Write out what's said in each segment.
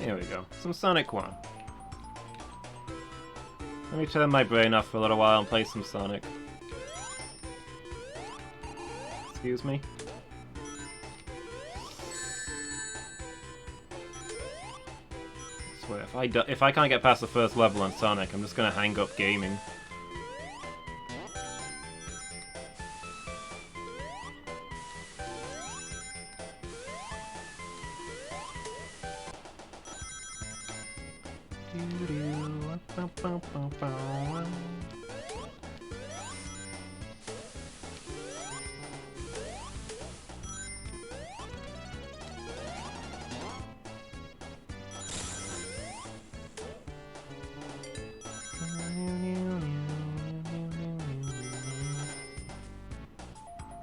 Here we go. Some Sonic 1. Let me turn my brain off for a little while and play some Sonic. Excuse me? I swear, if I can't get past the first level on Sonic, I'm just gonna hang up gaming.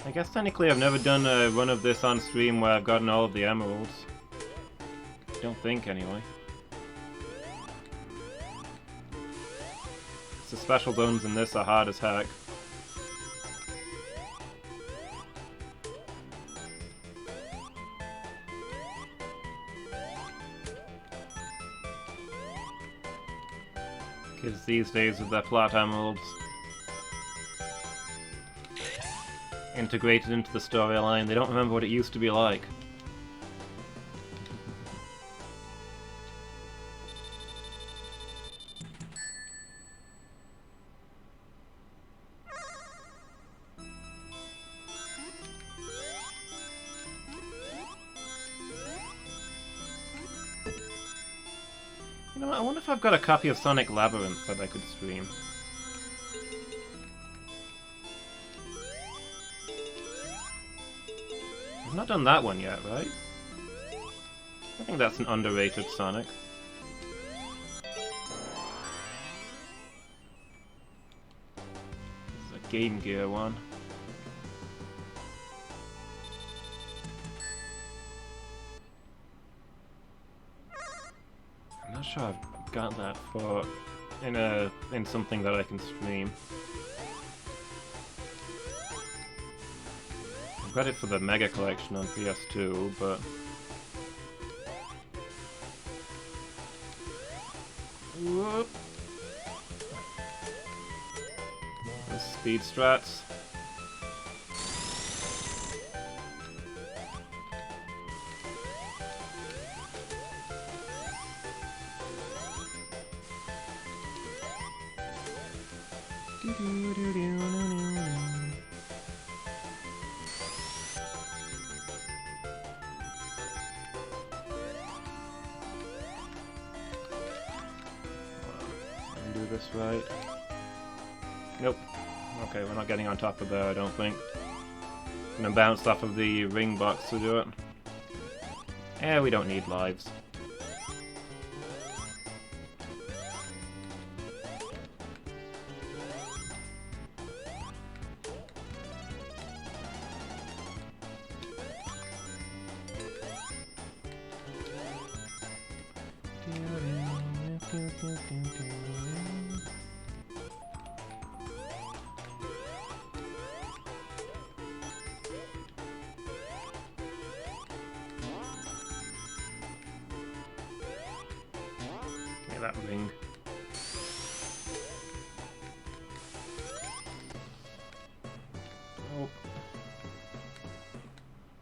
I guess technically I've never done a run of this on stream where I've gotten all of the emeralds. Don't think, anyway. The special zones in this are hard as heck. Kids these days with their plot emeralds integrated into the storyline, they don't remember what it used to be like. You know what, I wonder if I've got a copy of Sonic Labyrinth that I could stream. I've not done that one yet, right? I think that's an underrated Sonic. This is a Game Gear one. I'm not sure I've got that for in something that I can stream. I've got it for the Mega Collection on PS2, but whoop. Those speed strats. Do this right. Nope. Okay, we're not getting on top of there, I don't think. Gonna bounce off of the ring box to do it. Eh, we don't need lives. That ring. Oh.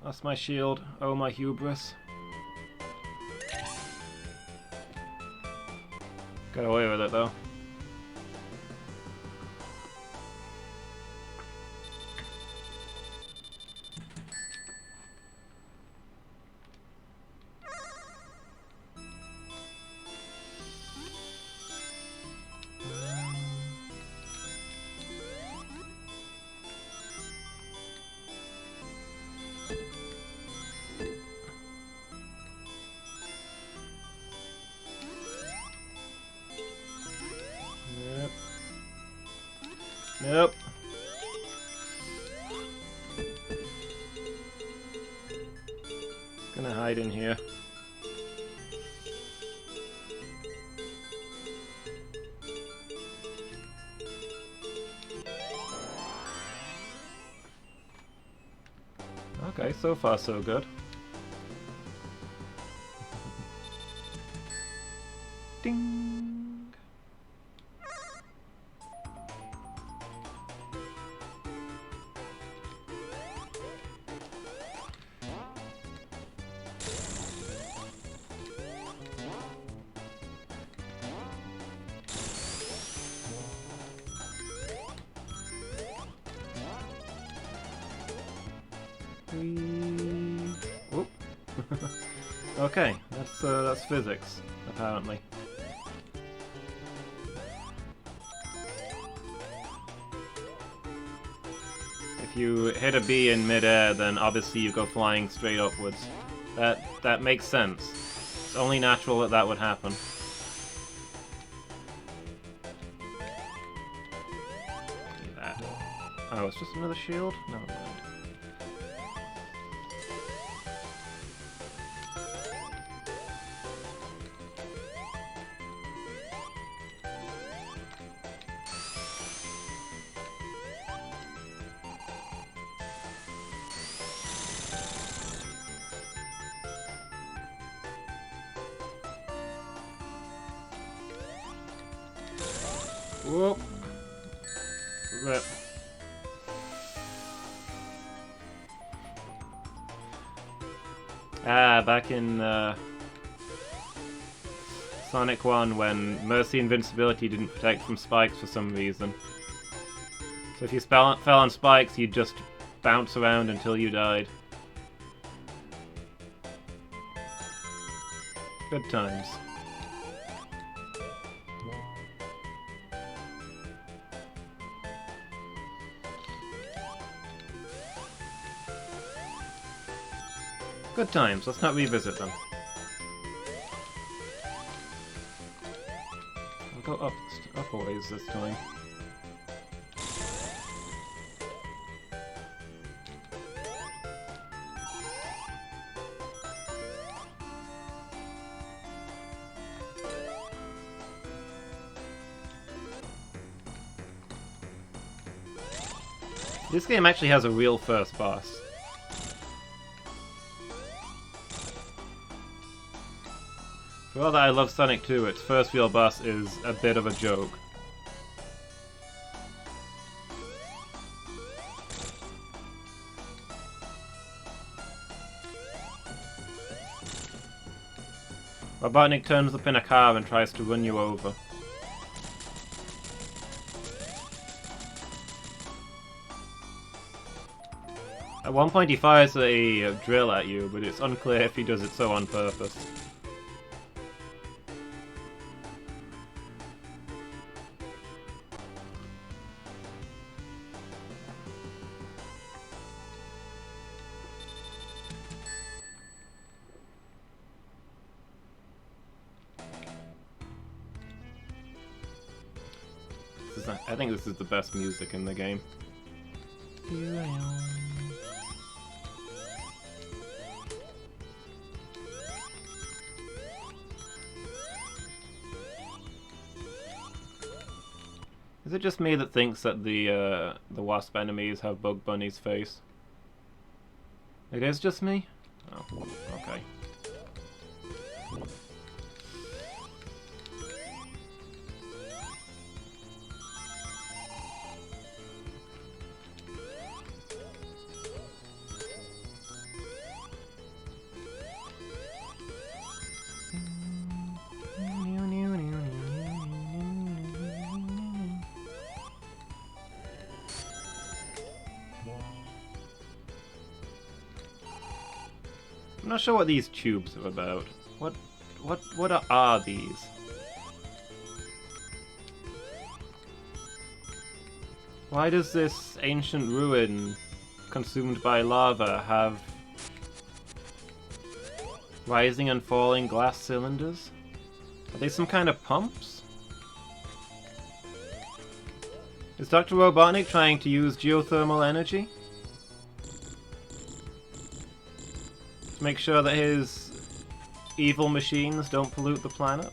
That's my shield. Oh, my hubris. Got away with it, though. Nope. Gonna hide in here. Okay, so far so good. Ding. Oop. Okay, that's physics, apparently. If you hit a B in midair, then obviously you go flying straight upwards. That makes sense. It's only natural that that would happen. That. Oh, it's just another shield? No, mind. Whoop. Rip. Back in Sonic 1 when Mercy Invincibility didn't protect from spikes for some reason. So if you fell on spikes, you'd just bounce around until you died. Good times. Good times, let's not revisit them. I'll go up a ways this time. This game actually has a real first boss. For all that I love Sonic 2, its first real boss is a bit of a joke. Robotnik turns up in a car and tries to run you over. At one point he fires a drill at you, but it's unclear if he does it so on purpose. I think this is the best music in the game. Here I am. Is it just me that thinks that the wasp enemies have Bug Bunny's face? It is just me? Oh, okay. I'm not sure what these tubes are about. What are these? Why does this ancient ruin consumed by lava have rising and falling glass cylinders? Are they some kind of pumps? Is Dr. Robotnik trying to use geothermal energy? To make sure that his evil machines don't pollute the planet?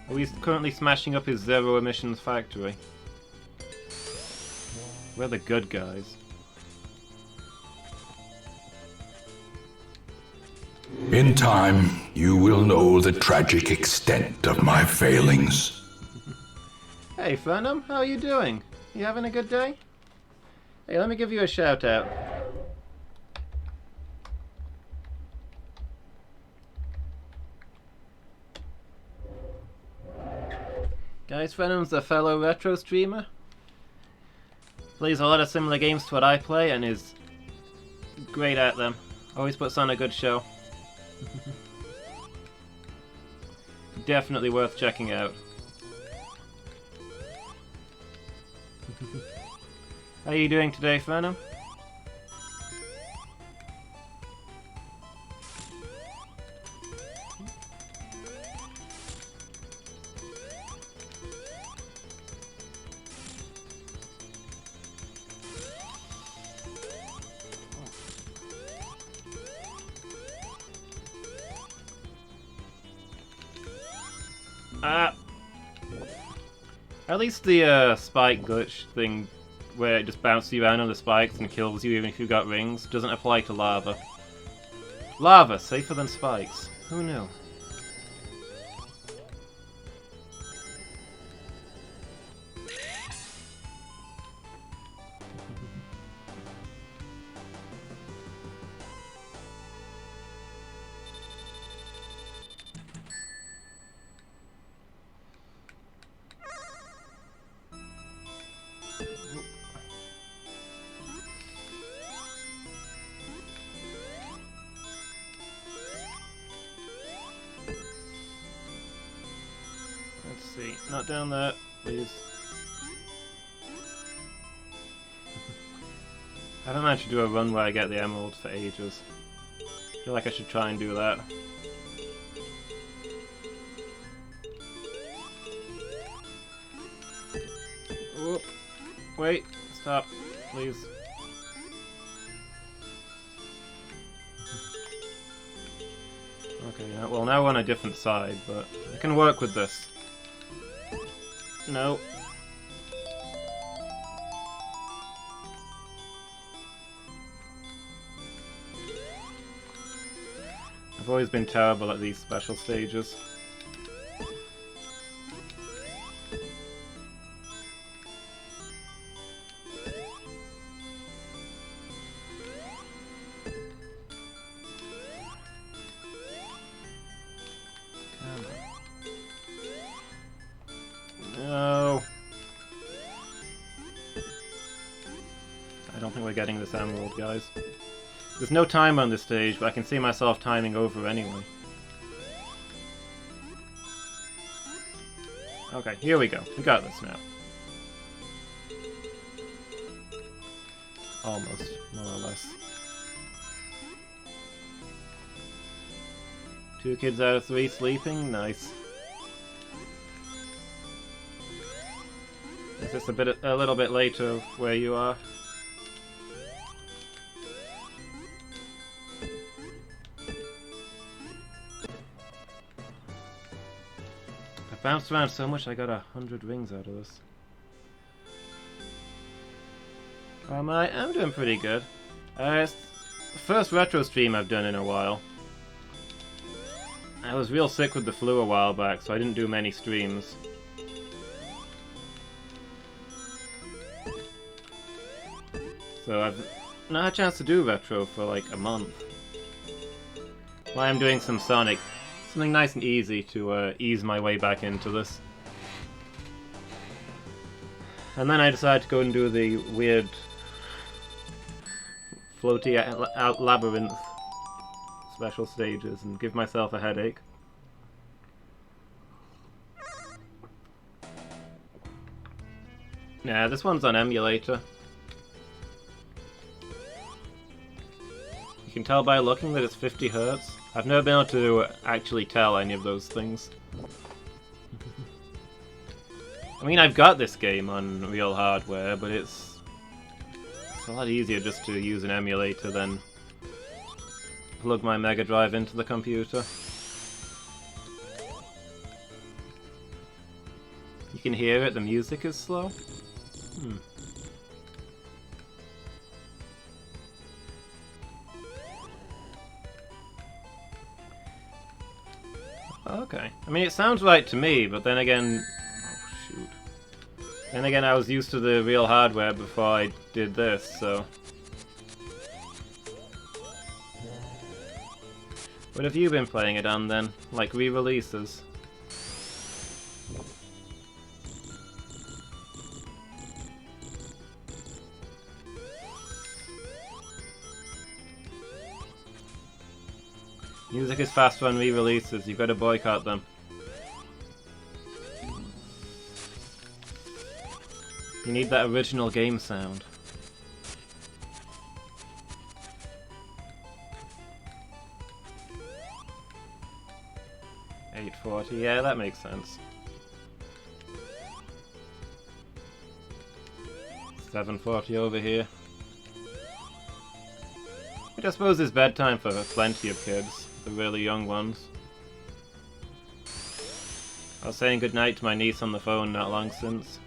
Are we currently smashing up his zero emissions factory? We're the good guys. In time, you will know the tragic extent of my failings. Hey, Fernum, how are you doing? You having a good day? Hey, let me give you a shout out. Guys, Fernum's a fellow retro streamer. Plays a lot of similar games to what I play and is great at them. Always puts on a good show. Definitely worth checking out. How are you doing today, Fernum? At least the spike glitch thing, where it just bounces you around on the spikes and kills you even if you've got rings, doesn't apply to lava. Lava, safer than spikes. Who knew? Let's see. Not down there, please. I haven't managed to do a run where I get the emerald for ages. I feel like I should try and do that. Whoop. Wait. Stop. Please. Okay, well now we're on a different side, but I can work with this. No. I've always been terrible at these special stages. No. I don't think we're getting this emerald, guys. There's no time on this stage, but I can see myself timing over anyway. Okay, here we go. We got this now. Almost, more or less. 2 kids out of 3 sleeping? Nice. Is this a little bit later where you are? I bounced around so much I got 100 rings out of this. I'm doing pretty good. It's the first retro stream I've done in a while. I was real sick with the flu a while back, so I didn't do many streams. So I've not had a chance to do retro for like a month. While I'm doing some Sonic. Something nice and easy to ease my way back into this. And then I decided to go and do the weird floaty out labyrinth special stages and give myself a headache. Yeah, this one's on emulator. You can tell by looking that it's 50 Hz. I've never been able to actually tell any of those things. I mean, I've got this game on real hardware, but it's a lot easier just to use an emulator than plug my Mega Drive into the computer. You can hear it, the music is slow. Okay. I mean, it sounds right to me, but then again... Oh, shoot. Then again, I was used to the real hardware before I did this, so... What have you been playing it on, then? Like, re-releases? Music is faster on re-releases, you've got to boycott them. You need that original game sound. $8.40, yeah, that makes sense. $7.40 over here. Which I suppose is bedtime for plenty of kids, the really young ones. I was saying goodnight to my niece on the phone not long since.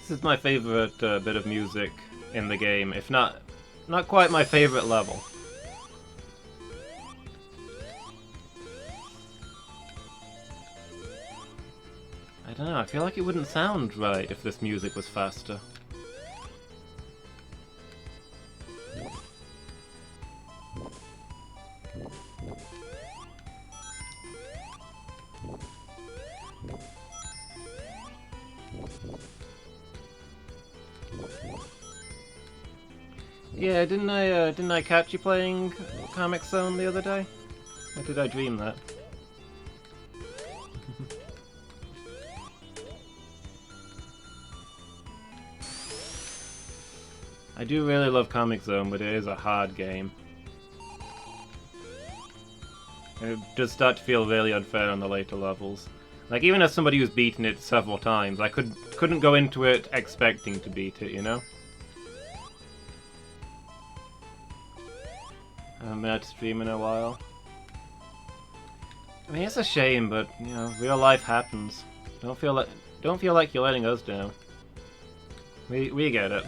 This is my favorite bit of music in the game, if not quite my favorite level. I don't know, I feel like it wouldn't sound right if this music was faster. Yeah, didn't I catch you playing Comic Zone the other day? Or did I dream that? I do really love Comic Zone, but it is a hard game. And it does start to feel really unfair on the later levels. Like, even as somebody who's beaten it several times, I couldn't go into it expecting to beat it, you know? I haven't been able to stream in a while. I mean, it's a shame, but, you know, real life happens. Don't feel like you're letting us down. We get it.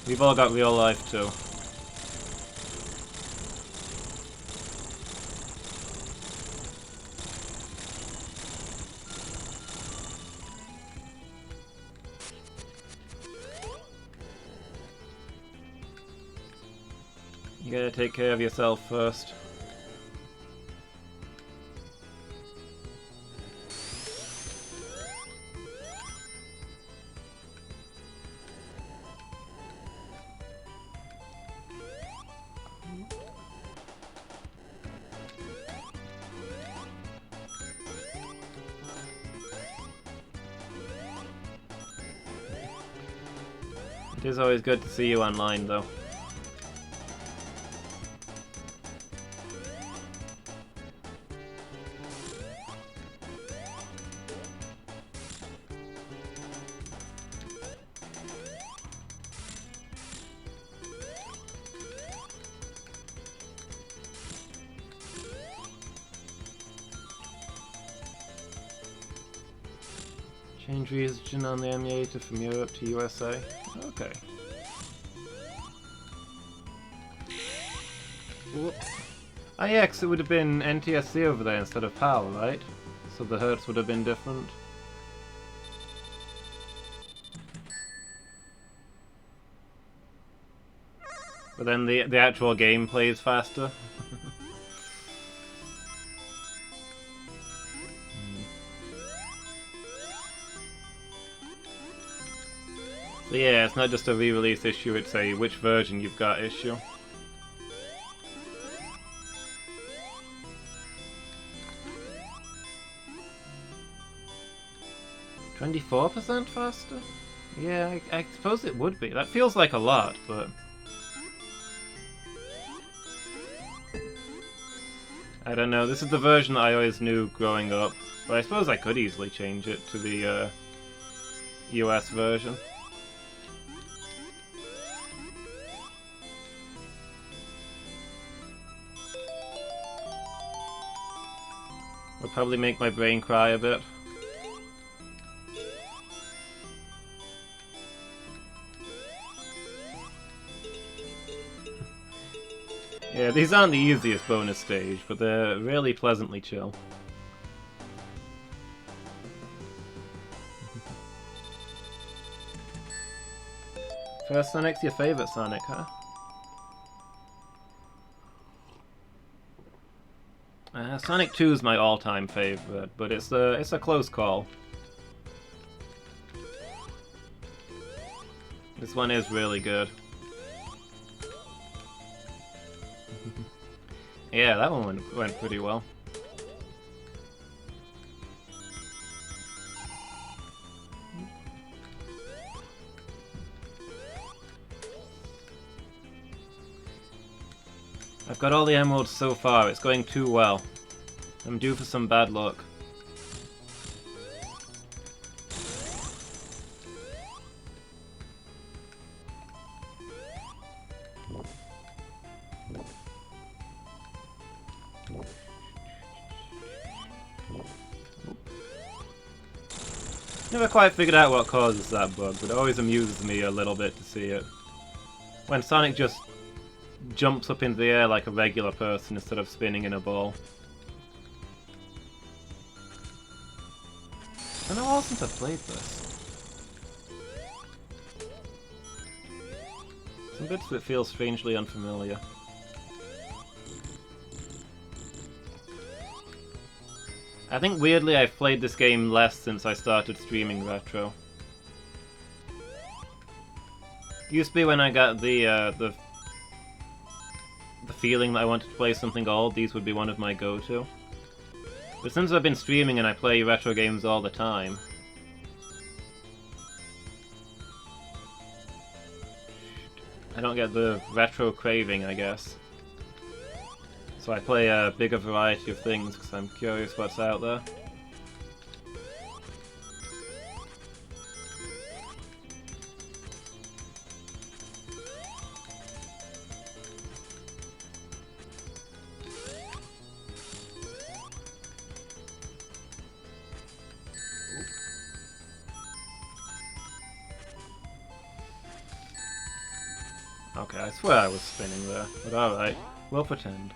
We've all got real life, too. You gotta take care of yourself first. It is always good to see you online, though. Change region on the emulator from Europe to USA. Okay. Whoop. Ah yeah, 'cause it would have been NTSC over there instead of PAL, right? So the hertz would have been different. But then the actual game plays faster. So yeah, it's not just a re-release issue, it's a which version you've got issue. $24% faster? Yeah, I suppose it would be. That feels like a lot, but... I don't know, this is the version that I always knew growing up, but I suppose I could easily change it to the US version. Would probably make my brain cry a bit. Yeah, these aren't the easiest bonus stage, but they're really pleasantly chill. First Sonic's your favourite Sonic, huh? Sonic 2 is my all-time favourite, but it's a close call. This one is really good. Yeah, that one went pretty well. I've got all the emeralds so far, it's going too well. I'm due for some bad luck. Never quite figured out what causes that bug, but it always amuses me a little bit to see it. When Sonic just jumps up in the air like a regular person instead of spinning in a ball. It's been a while since I've played this. Some bits of it feel strangely unfamiliar. I think weirdly I've played this game less since I started streaming retro. Used to be when I got the feeling that I wanted to play something old, these would be one of my go-to. But since I've been streaming and I play retro games all the time... I don't get the retro craving, I guess. So I play a bigger variety of things because I'm curious what's out there. Okay, I swear I was spinning there, but alright, we'll pretend.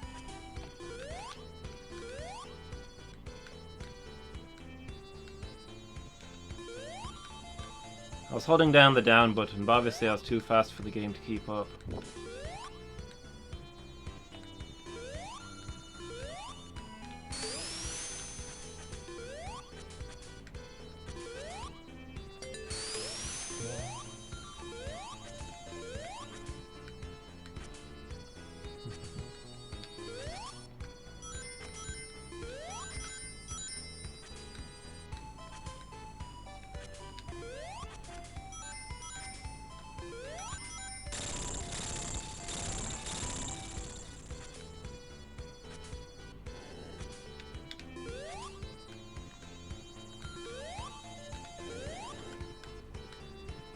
I was holding down the down button, but obviously I was too fast for the game to keep up.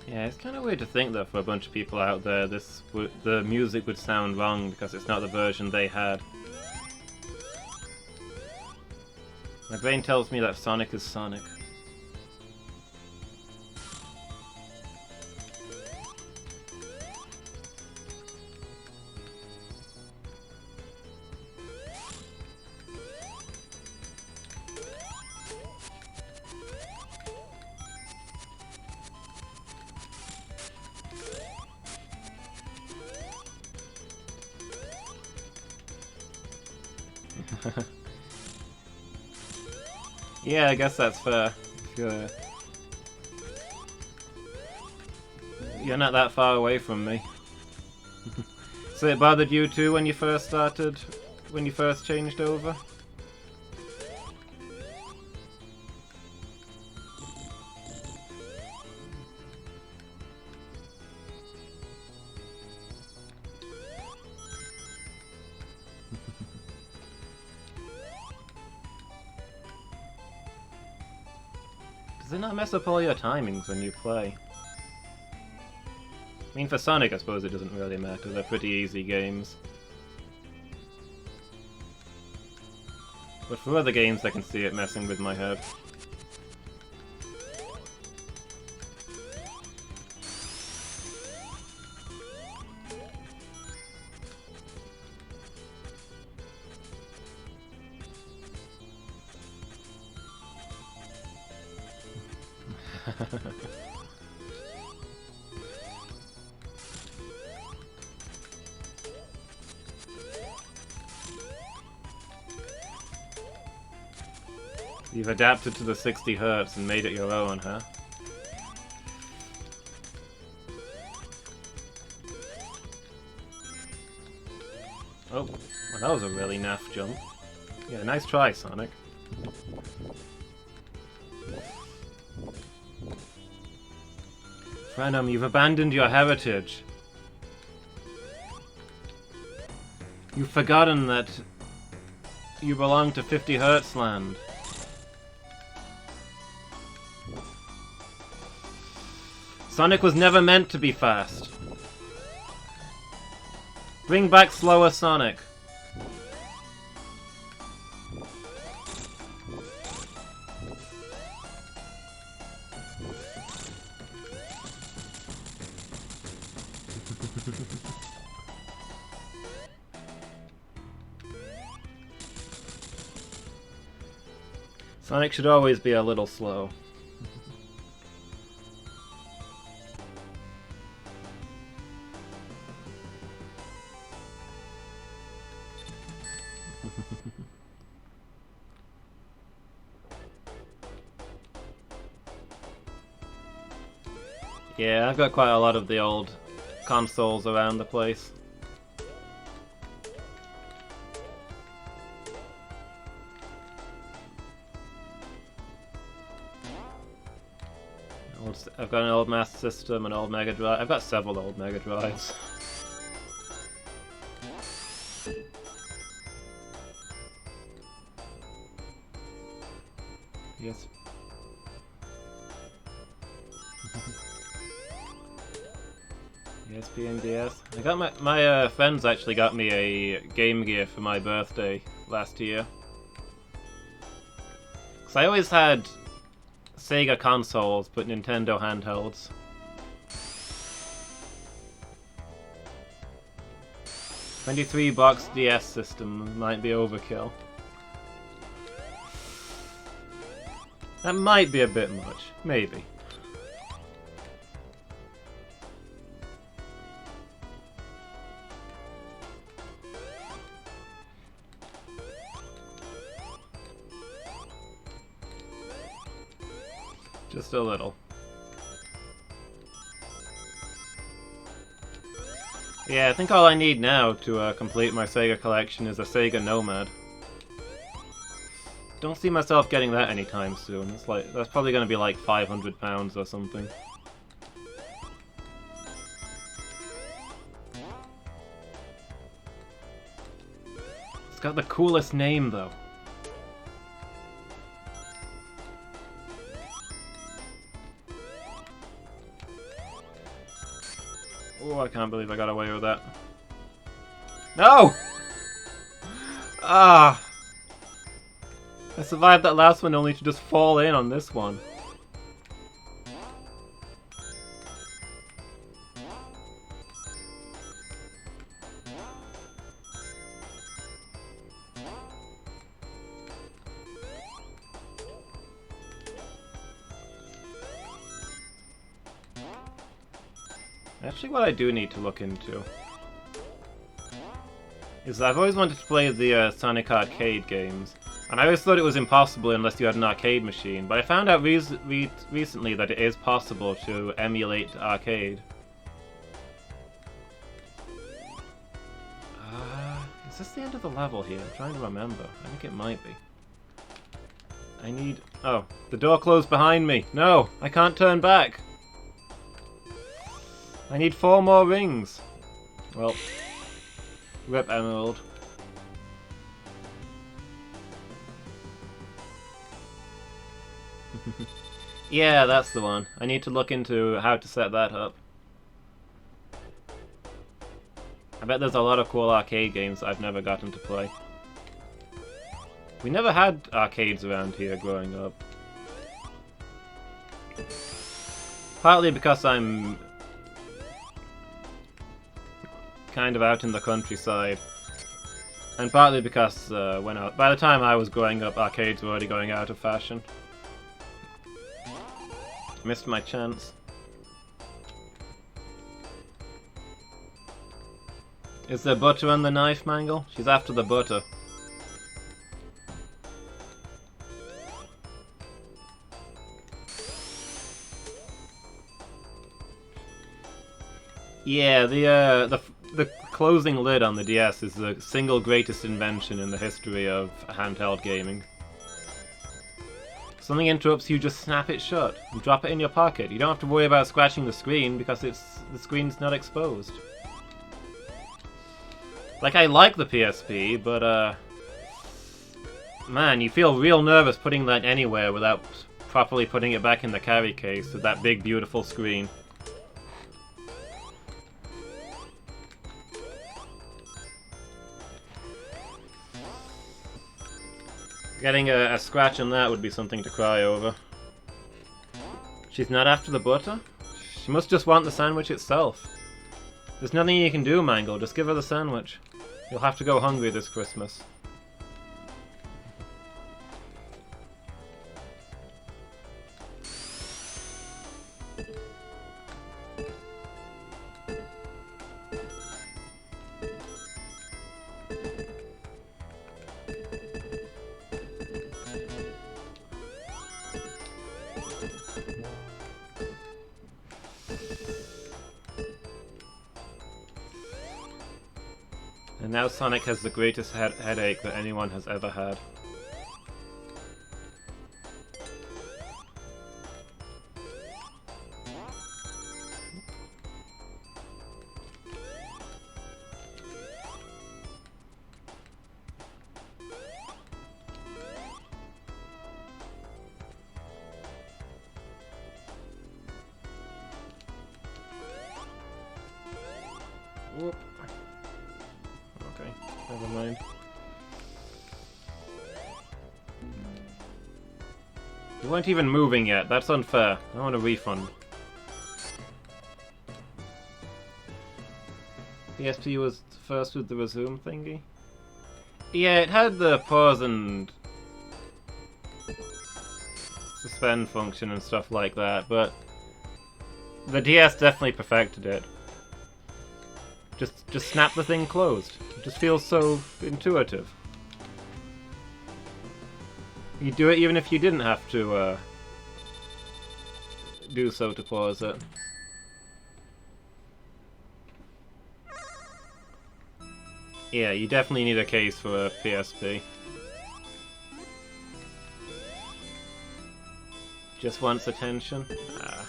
Yeah, it's kind of weird to think that for a bunch of people out there, the music would sound wrong because it's not the version they had. My brain tells me that Sonic is Sonic. Yeah, I guess that's fair. You're not that far away from me. So it bothered you too when you first started, when you first changed over? it not mess up all your timings when you play? I mean, for Sonic, I suppose it doesn't really matter. They're pretty easy games. But for other games, I can see it messing with my head. You've adapted to the 60 Hz and made it your own, huh? Oh, well, that was a really naff jump. Yeah, nice try, Sonic. Phenom, you've abandoned your heritage. You've forgotten that you belong to 50 Hz land. Sonic was never meant to be fast. Bring back slower Sonic. Sonic should always be a little slow. Yeah, I've got quite a lot of the old consoles around the place. I've got an old Master System, an old Mega Drive. I've got several old Mega Drives. Yes. ESP and DS. I got my friends actually got me a Game Gear for my birthday last year. Cause I always had Sega consoles, but Nintendo handhelds. $23 DS system might be overkill. That might be a bit much, maybe. Just a little. Yeah, I think all I need now to complete my Sega collection is a Sega Nomad. Don't see myself getting that anytime soon. It's like that's probably going to be like £500 or something. It's got the coolest name though. Oh, I can't believe I got away with that. No! Ah! I survived that last one only to just fall in on this one. Actually, what I do need to look into is I've always wanted to play the Sonic arcade games, and I always thought it was impossible unless you had an arcade machine, but I found out recently that it is possible to emulate arcade. Is this the end of the level here? I'm trying to remember. I think it might be. I need... Oh, the door closed behind me. No, I can't turn back. I need 4 more rings. Well, rip Emerald. Yeah, that's the one. I need to look into how to set that up. I bet there's a lot of cool arcade games I've never gotten to play. We never had arcades around here growing up. Partly because I'm kind of out in the countryside. And partly because by the time I was growing up, arcades were already going out of fashion. Missed my chance. Is there butter on the knife, Mangle? She's after the butter. Yeah, the closing lid on the DS is the single greatest invention in the history of handheld gaming. If something interrupts you, just snap it shut and drop it in your pocket. You don't have to worry about scratching the screen because the screen's not exposed. Like, I like the PSP, but man, you feel real nervous putting that anywhere without properly putting it back in the carry case with that big, beautiful screen. Getting a scratch on that would be something to cry over. She's not after the butter? She must just want the sandwich itself. There's nothing you can do, Mangle. Just give her the sandwich. You'll have to go hungry this Christmas. And now Sonic has the greatest headache that anyone has ever had. Whoop. Okay, never mind. You weren't even moving yet. That's unfair. I want a refund. PSP was first with the resume thingy? Yeah, it had the pause and suspend function and stuff like that, but the DS definitely perfected it. Just snap the thing closed. It just feels so intuitive. You do it even if you didn't have to do so to pause it. Yeah, you definitely need a case for a PSP. Just wants attention? Ah.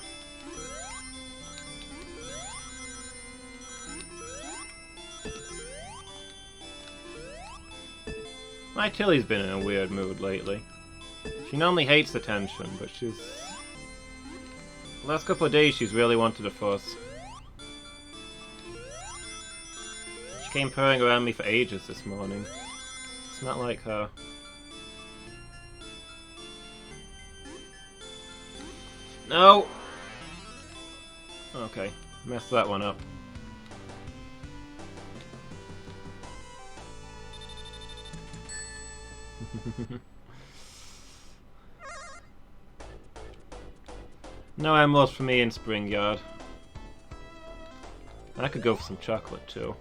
My Tilly's been in a weird mood lately. She normally hates attention, but the last couple of days she's really wanted a fuss. She came purring around me for ages this morning. It's not like her. No! Okay, messed that one up. No emeralds for me in Spring Yard. I could go for some chocolate too.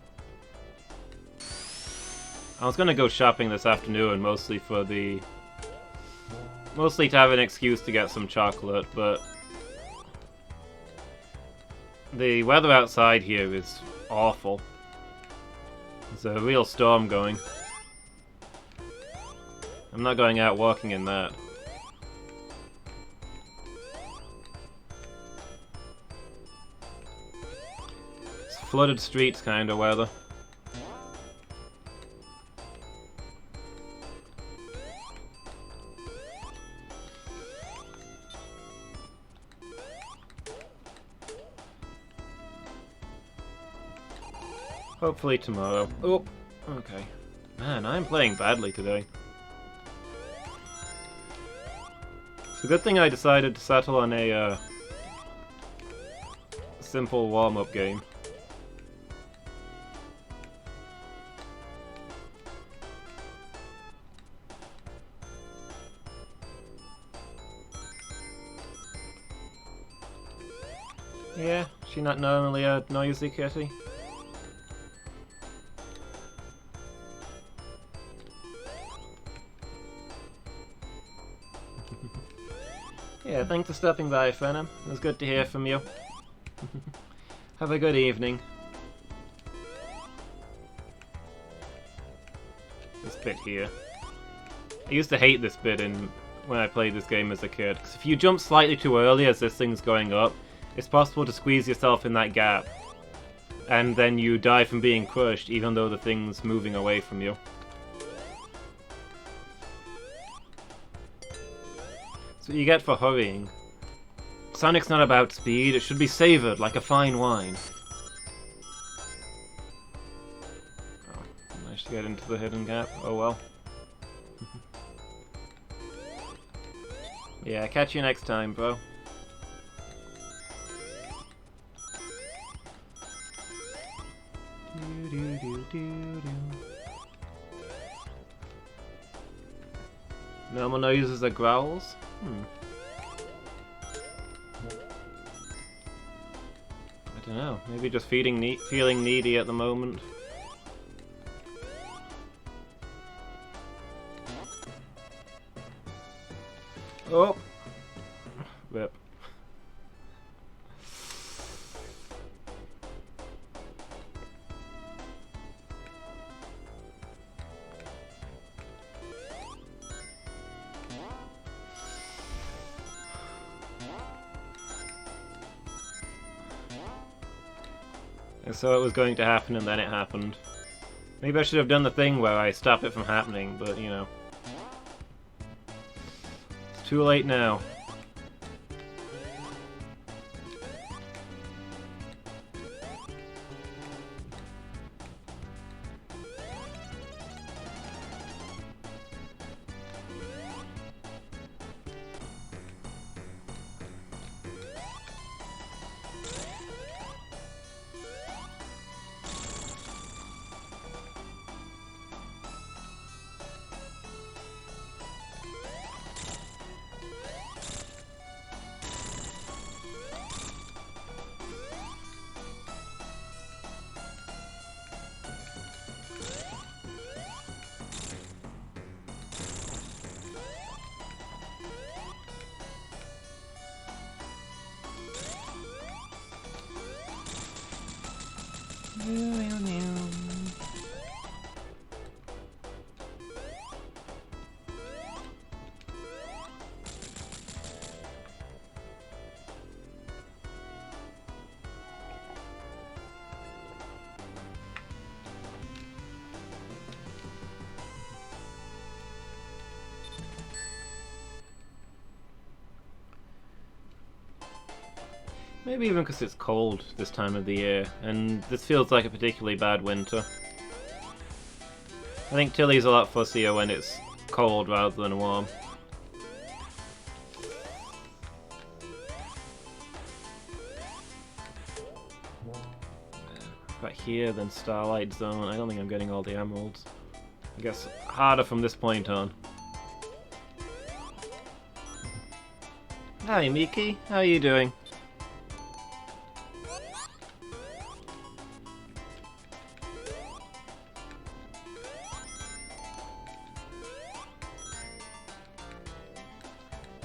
I was gonna go shopping this afternoon, mostly to have an excuse to get some chocolate, but the weather outside here is awful. There's a real storm going. I'm not going out walking in that. It's flooded streets kind of weather. Hopefully tomorrow. Oh, okay. Man, I'm playing badly today. It's a good thing I decided to settle on a simple warm-up game. Yeah, she not normally a noisy kitty. Yeah, thanks for stopping by, Phenom. It was good to hear from you. Have a good evening. This bit here. I used to hate this bit when I played this game as a kid, because if you jump slightly too early as this thing's going up, it's possible to squeeze yourself in that gap, and then you die from being crushed even though the thing's moving away from you. That's what you get for hurrying. Sonic's not about speed, it should be savoured like a fine wine. Oh, managed to get into the hidden gap, oh well. Yeah, catch you next time, bro. Normal noises are growls? I don't know, maybe just feeling needy at the moment. Oh! Rip. And so it was going to happen and then it happened. Maybe I should have done the thing where I stop it from happening, but you know. It's too late now. Maybe even because it's cold this time of the year, and this feels like a particularly bad winter. I think Tilly's a lot fussier when it's cold rather than warm. But here, then Starlight Zone. I don't think I'm getting all the emeralds. I guess harder from this point on. Hi Miki, how are you doing?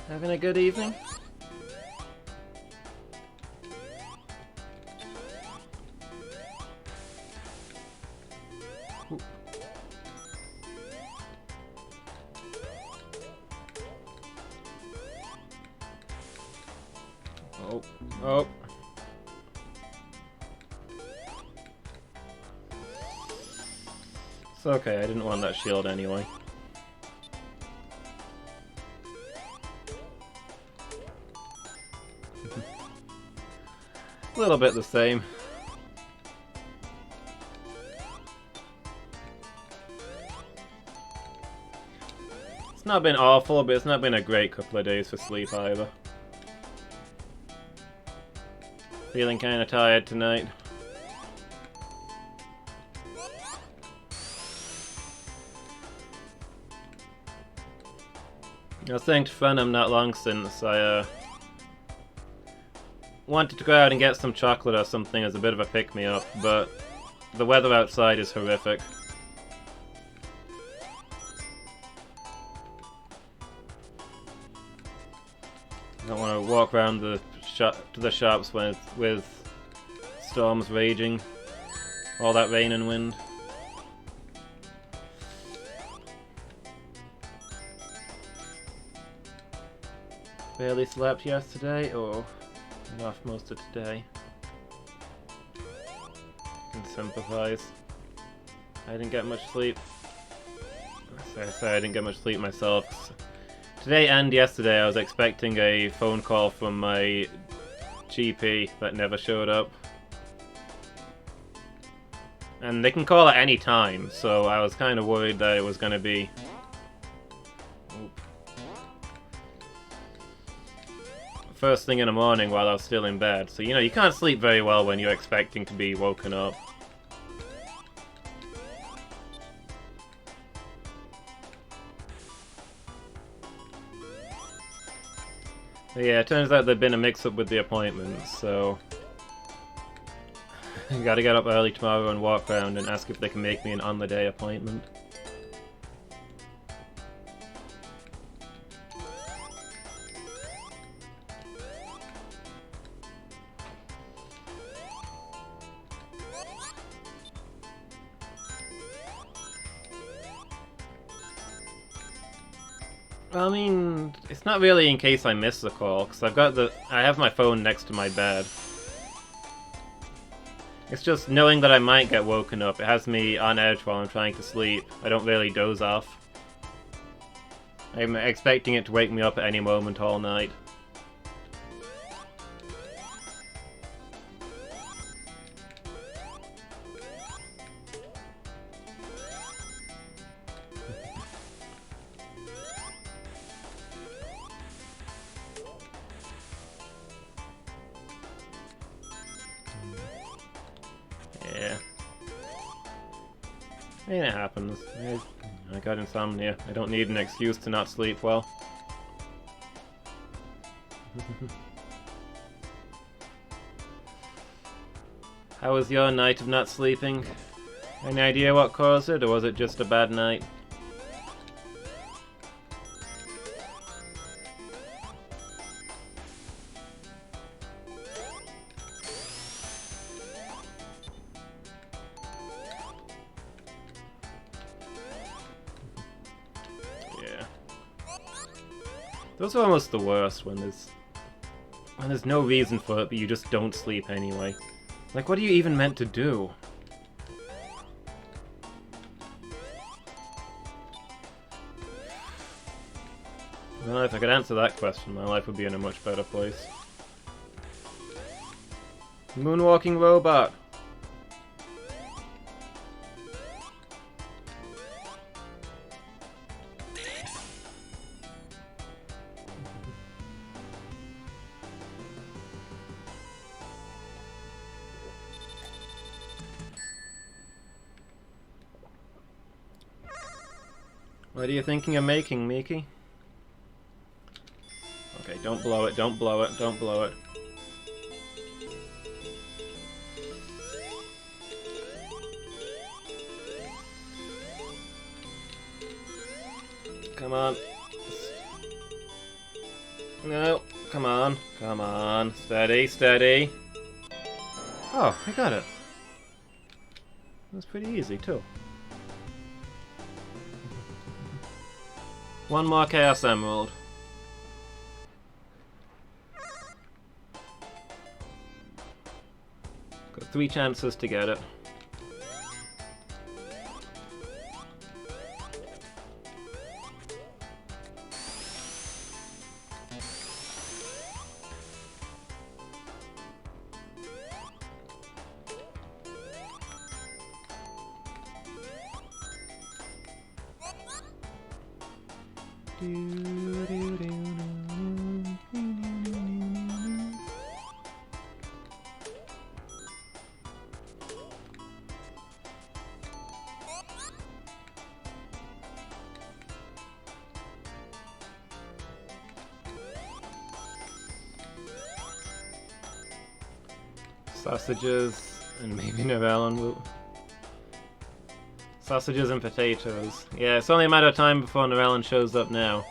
Having a good evening? Ooh. Oh, oh. It's okay, I didn't want that shield anyway. A little bit the same. It's not been awful, but it's not been a great couple of days for sleep either. Feeling kinda tired tonight. I was saying to Phantom not long since I wanted to go out and get some chocolate or something as a bit of a pick-me-up, but the weather outside is horrific. I don't want to walk around to the shops with storms raging, all that rain and wind. Barely slept yesterday, or off most of today. Can sympathize. I didn't get much sleep. I say I didn't get much sleep myself. Today and yesterday I was expecting a phone call from my GP that never showed up. And they can call at any time, so I was kind of worried that it was going to be... first thing in the morning while I was still in bed. So, you know, you can't sleep very well when you're expecting to be woken up. But yeah, it turns out there'd been a mix-up with the appointments, so... I gotta get up early tomorrow and walk around and ask if they can make me an on-the-day appointment. I mean, it's not really in case I miss the call, because I have my phone next to my bed. It's just knowing that I might get woken up. It has me on edge while I'm trying to sleep. I don't really doze off. I'm expecting it to wake me up at any moment all night. Yeah. I mean, it happens. I got insomnia. I don't need an excuse to not sleep well. How was your night of not sleeping? Any idea what caused it, or was it just a bad night? Those are almost the worst, when there's no reason for it, but you just don't sleep anyway. Like, what are you even meant to do? Well, if I could answer that question, my life would be in a much better place. Moonwalking robot! What are you thinking of making, Miki? Okay, don't blow it, don't blow it, don't blow it. Come on. No, come on, come on. Steady, steady. Oh, I got it. That's pretty easy, too. One more Chaos Emerald. Got 3 chances to get it. Sausages and maybe Narellen will. Sausages and potatoes. Yeah, it's only a matter of time before Narellen shows up now.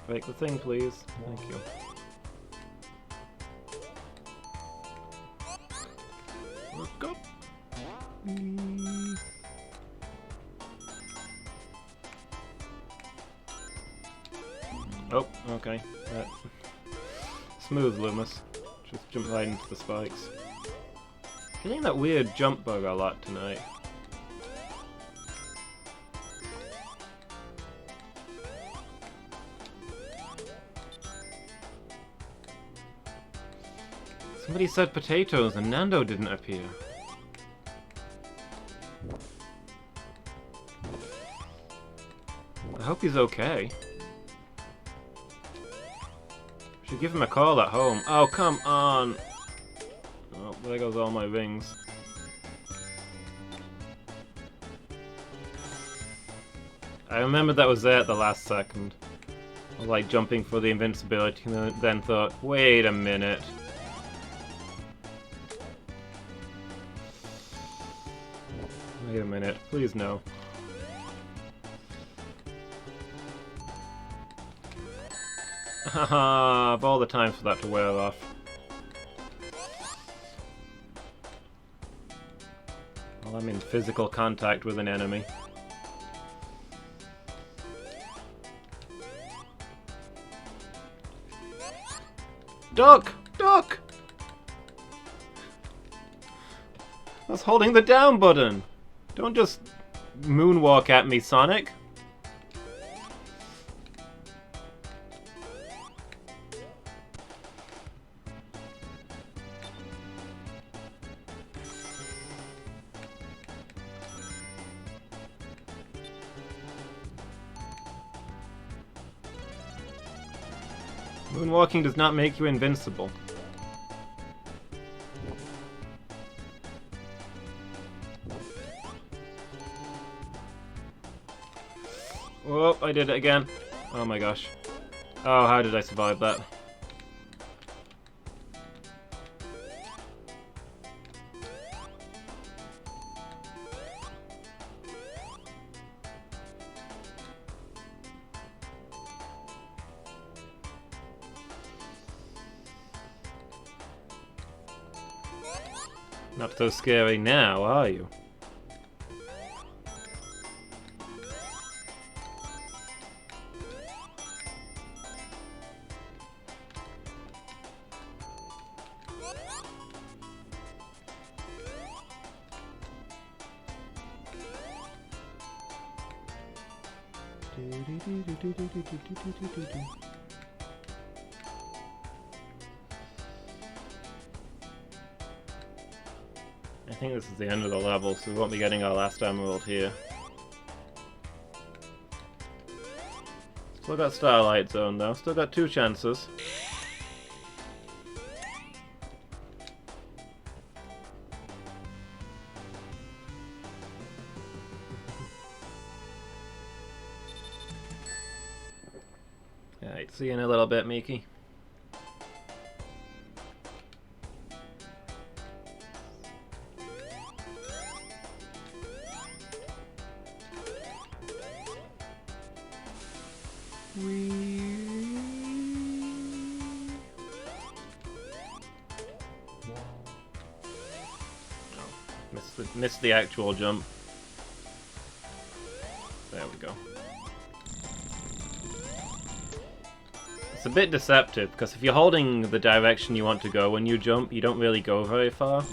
Break the thing, please. Thank you. Let's go. Oh, okay. Smooth, Lumus. Just jump right into the spikes. Getting that weird jump bug a lot tonight. Somebody said potatoes and Nando didn't appear. I hope he's okay. Should give him a call at home. Oh, come on! Oh, there goes all my rings. I remembered that was there at the last second. I was like jumping for the invincibility and then thought, wait a minute. Wait a minute, please no. Haha, of all the times for that to wear off. Well, I'm in physical contact with an enemy. Duck! Duck! I was holding the down button! Don't just moonwalk at me, Sonic! Moonwalking does not make you invincible. Oh, I did it again. Oh my gosh. Oh, how did I survive that? Not so scary now, are you? I think this is the end of the level, so we won't be getting our last emerald here. Still got Starlight Zone though, still got 2 chances. Alright, see you in a little bit, Miki. Missed the actual jump. There we go. It's a bit deceptive, because if you're holding the direction you want to go when you jump, you don't really go very far.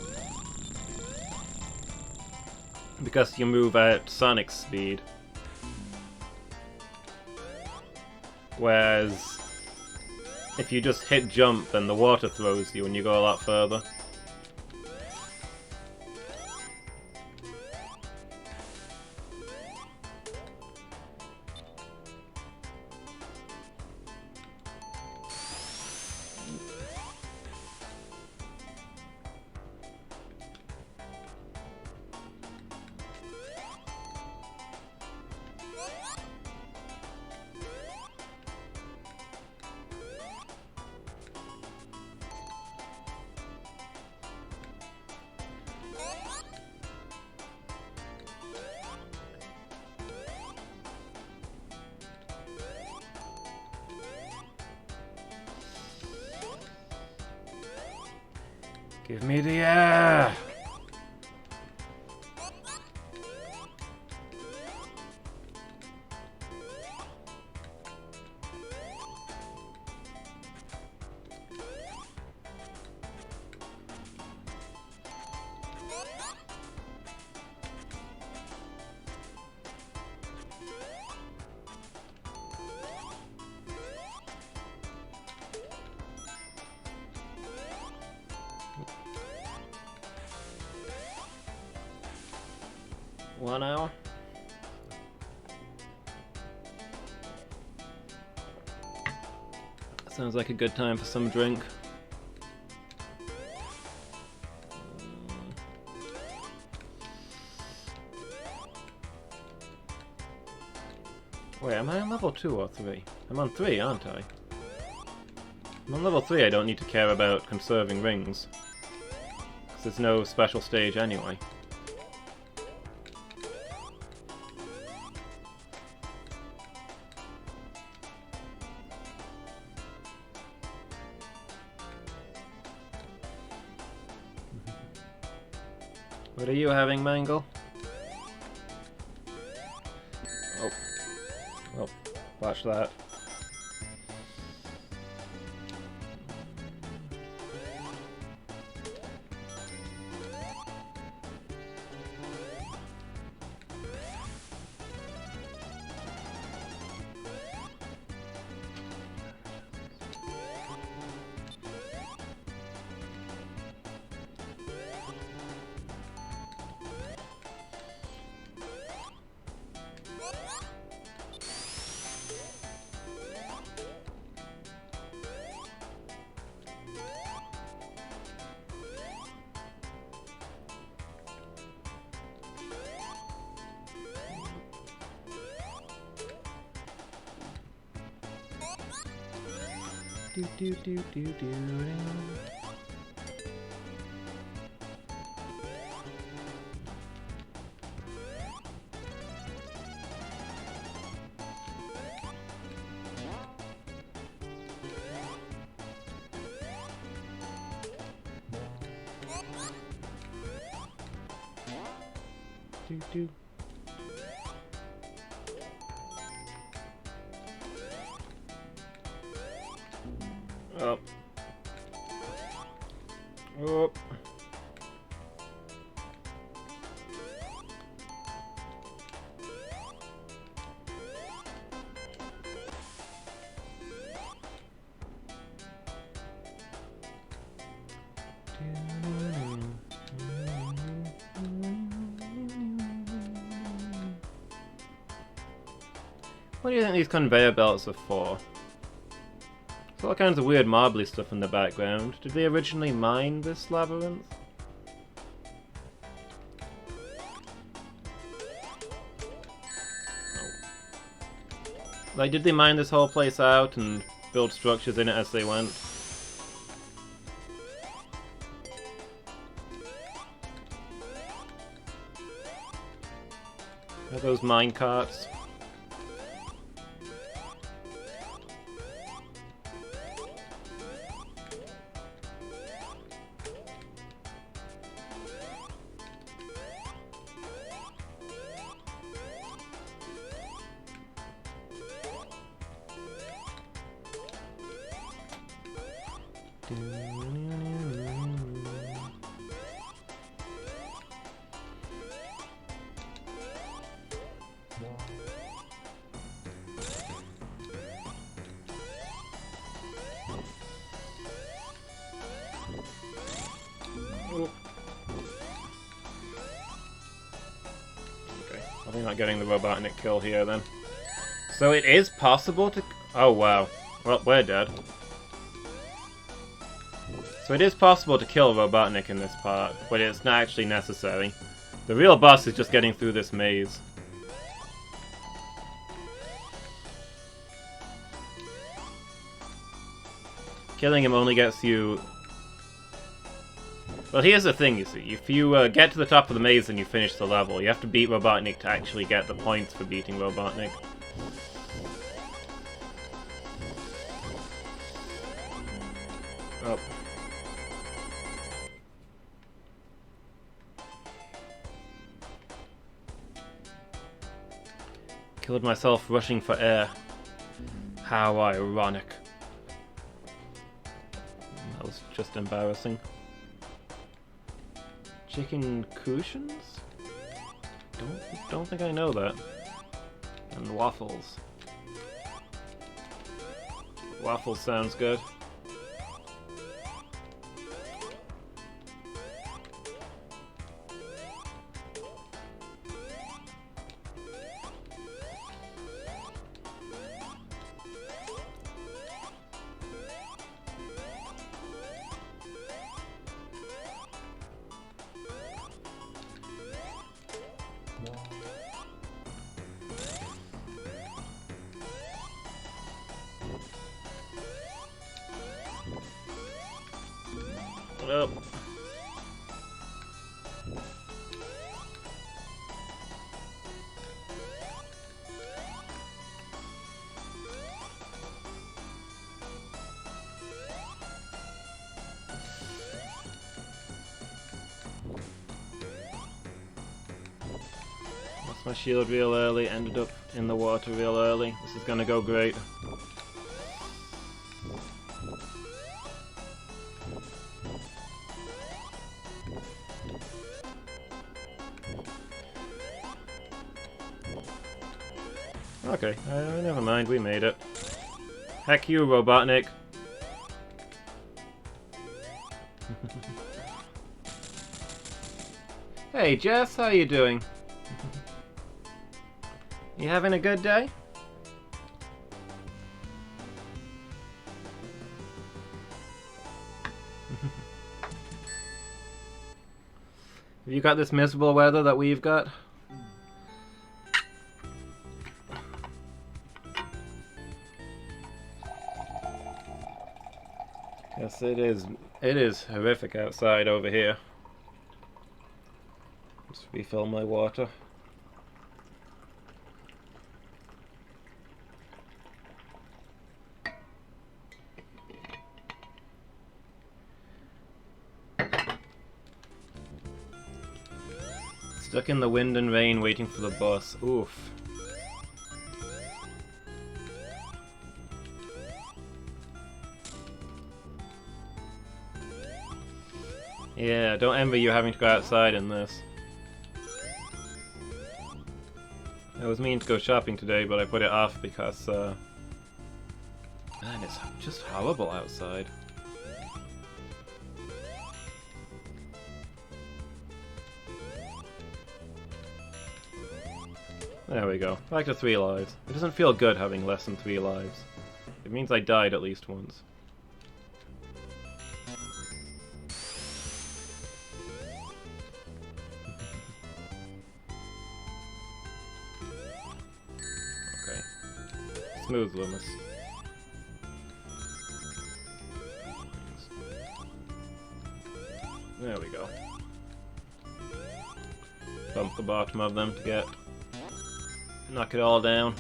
Because you move at Sonic's speed. Whereas if you just hit jump, then the water throws you and you go a lot further. Give me the air! One hour? Sounds like a good time for some drink. Wait, am I on level 2 or 3? I'm on 3, aren't I? I'm on level 3, I don't need to care about conserving rings. Because there's no special stage anyway. What are you having, Mangle? Oh. Oh, watch that. Do do do do do. Do do. Up. Up. What do you think these conveyor belts are for? There's all kinds of weird marbly stuff in the background. Did they originally mine this labyrinth? Oh. Like, did they mine this whole place out and build structures in it as they went? Are those mine carts? not getting the Robotnik kill here then. So it is possible to... Oh wow. Well, we're dead. So it is possible to kill Robotnik in this part, but it's not actually necessary. The real boss is just getting through this maze. Killing him only gets you... Well, here's the thing, you see. If you get to the top of the maze and you finish the level, you have to beat Robotnik to actually get the points for beating Robotnik. Oh. Killed myself rushing for air. How ironic. That was just embarrassing. Chicken cushions? Don't think I know that. And waffles. Waffles sounds good. Oh. Lost my shield real early, ended up in the water real early. This is gonna go great. Okay, never mind, we made it. Heck you, Robotnik. Hey Jess, how you doing? You having a good day? Have you got this miserable weather that we've got? Yes, it is. It is horrific outside over here. Let's refill my water. Stuck in the wind and rain waiting for the bus. Oof. Yeah, don't envy you having to go outside in this. I was meaning to go shopping today, but I put it off because, man, it's just horrible outside. There we go. Back to 3 lives. It doesn't feel good having less than 3 lives. It means I died at least once. Smooth, Lumus. There we go. Bump the bottom of them to get... knock it all down.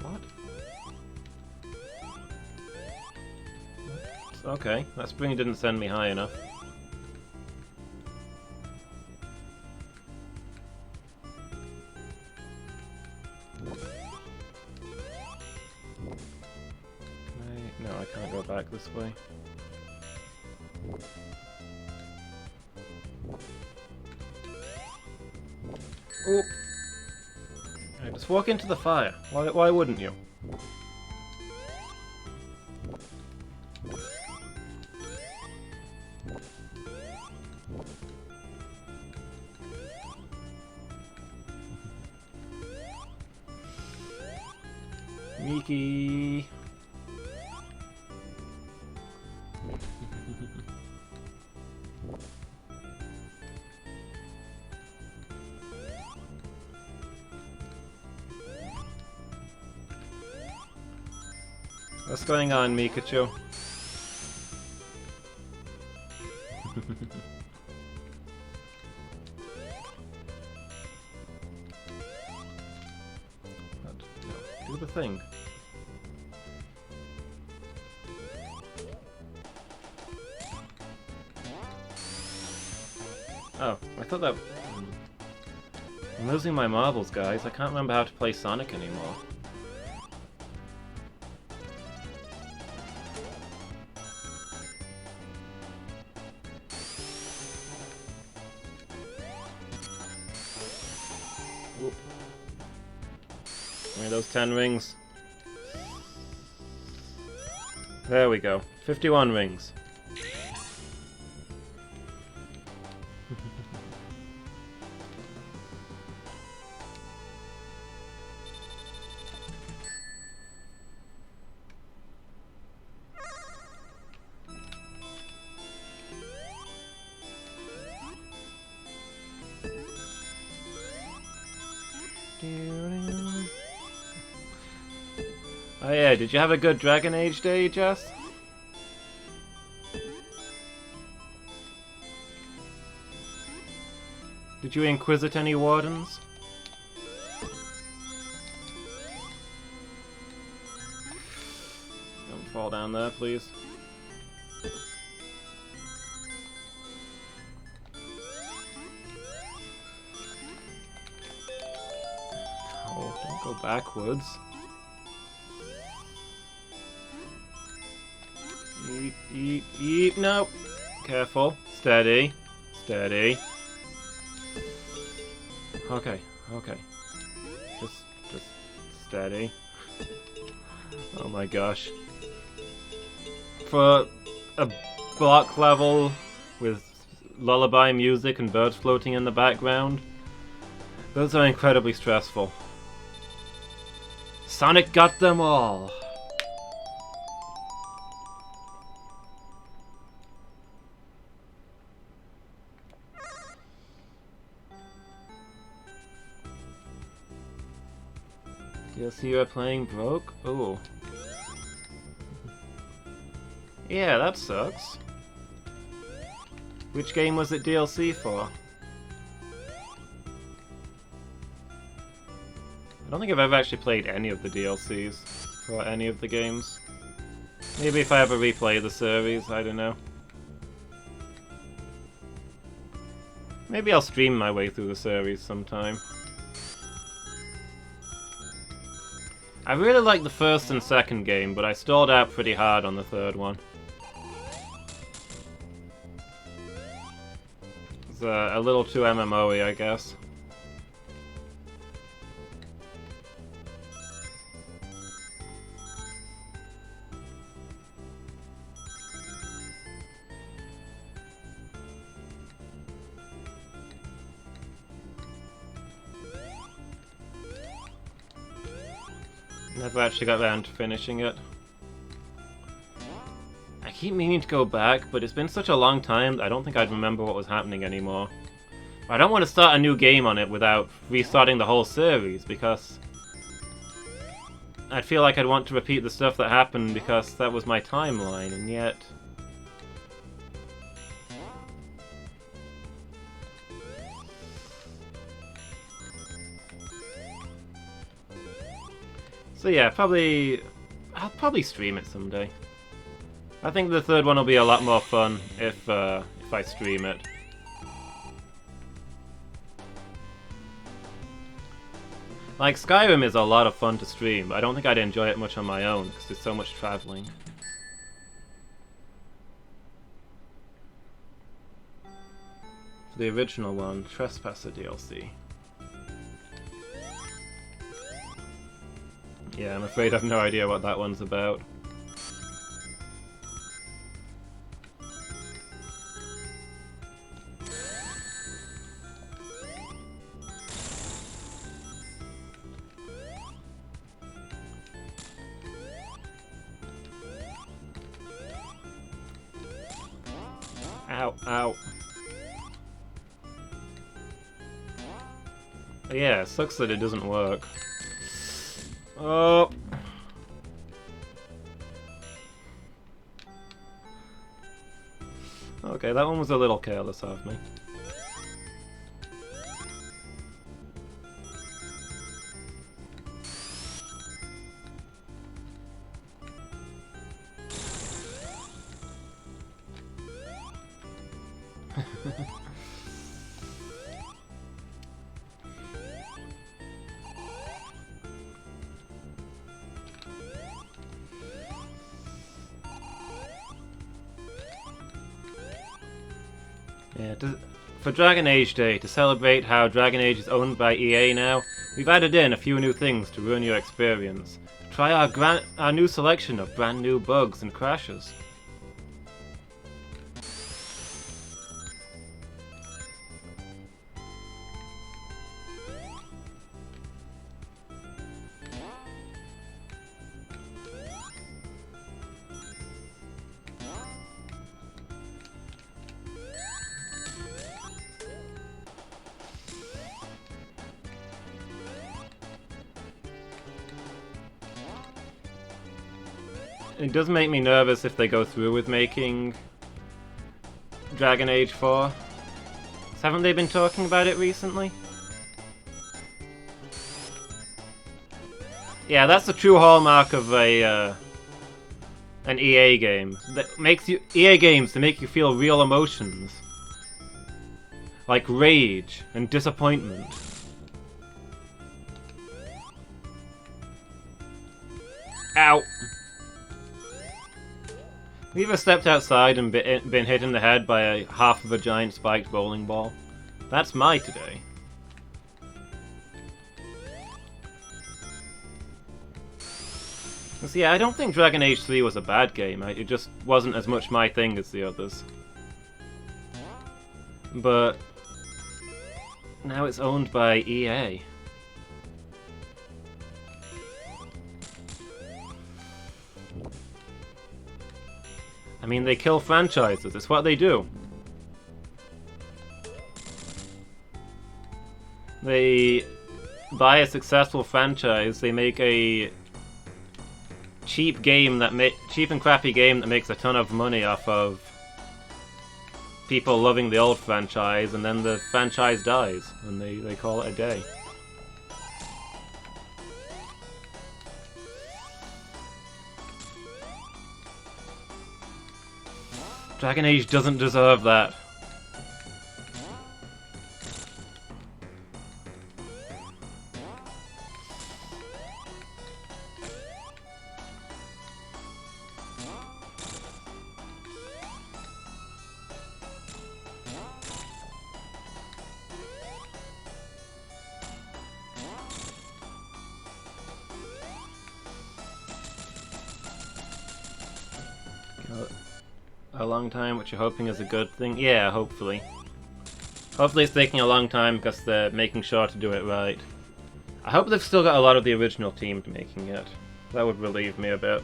What? Okay, that spring didn't send me high enough. No, I can't go back this way. Oh! Right, just walk into the fire. Why wouldn't you? Miki. What's going on, Mikachu? Do the thing. Oh, I thought that... I'm losing my marbles, guys. I can't remember how to play Sonic anymore. Oop. Give me those 10 rings. There we go. 51 rings. Oh yeah, did you have a good Dragon Age day, Jess? Did you inquisit any wardens? Don't fall down there, please. Oh, don't go backwards. Eat, eat, eat. No. Careful. Steady. Steady. Okay, okay. Just steady. Oh my gosh. For a block level with lullaby music and birds floating in the background, those are incredibly stressful. Sonic got them all! DLC you are playing broke? Oh. Yeah, that sucks. Which game was it DLC for? I don't think I've ever actually played any of the DLCs for any of the games. Maybe if I ever replay the series, I don't know. Maybe I'll stream my way through the series sometime. I really liked the first and second game, but I stalled out pretty hard on the third one. It's a little too MMO-y, I guess. Never actually got around to finishing it. I keep meaning to go back, but it's been such a long time I don't think I'd remember what was happening anymore. I don't want to start a new game on it without restarting the whole series, because I'd feel like I'd want to repeat the stuff that happened because that was my timeline, and yet... So yeah, I'll probably stream it someday. I think the third one will be a lot more fun if I stream it. Like, Skyrim is a lot of fun to stream, but I don't think I'd enjoy it much on my own, because there's so much traveling. For the original one, Trespasser DLC. Yeah, I'm afraid I've no idea what that one's about. Ow, ow. Yeah, it sucks that it doesn't work. Oh. Okay, that one was a little careless of me. Yeah, for Dragon Age Day, to celebrate how Dragon Age is owned by EA now, we've added in a few new things to ruin your experience. Try our new selection of brand new bugs and crashes. It does make me nervous if they go through with making Dragon Age 4. Haven't they been talking about it recently? Yeah, that's the true hallmark of an EA game. That makes EA games to make you feel real emotions. Like rage and disappointment. Ow! Have you ever stepped outside and been hit in the head by half of a giant spiked bowling ball? That's my today. So yeah, I don't think Dragon Age 3 was a bad game. It just wasn't as much my thing as the others. But now it's owned by EA. I mean, they kill franchises. It's what they do. They buy a successful franchise. They make a cheap and crappy game that makes a ton of money off of people loving the old franchise, and then the franchise dies, and they call it a day. Dragon Age doesn't deserve that. A long time, which you're hoping is a good thing? Yeah, hopefully. Hopefully it's taking a long time because they're making sure to do it right. I hope they've still got a lot of the original team making it. That would relieve me a bit.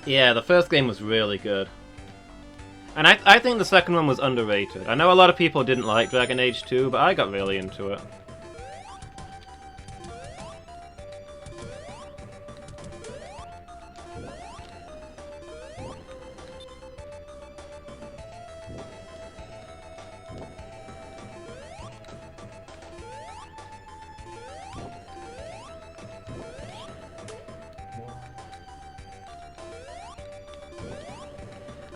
Yeah, the first game was really good. And I think the second one was underrated. I know a lot of people didn't like Dragon Age 2, but I got really into it.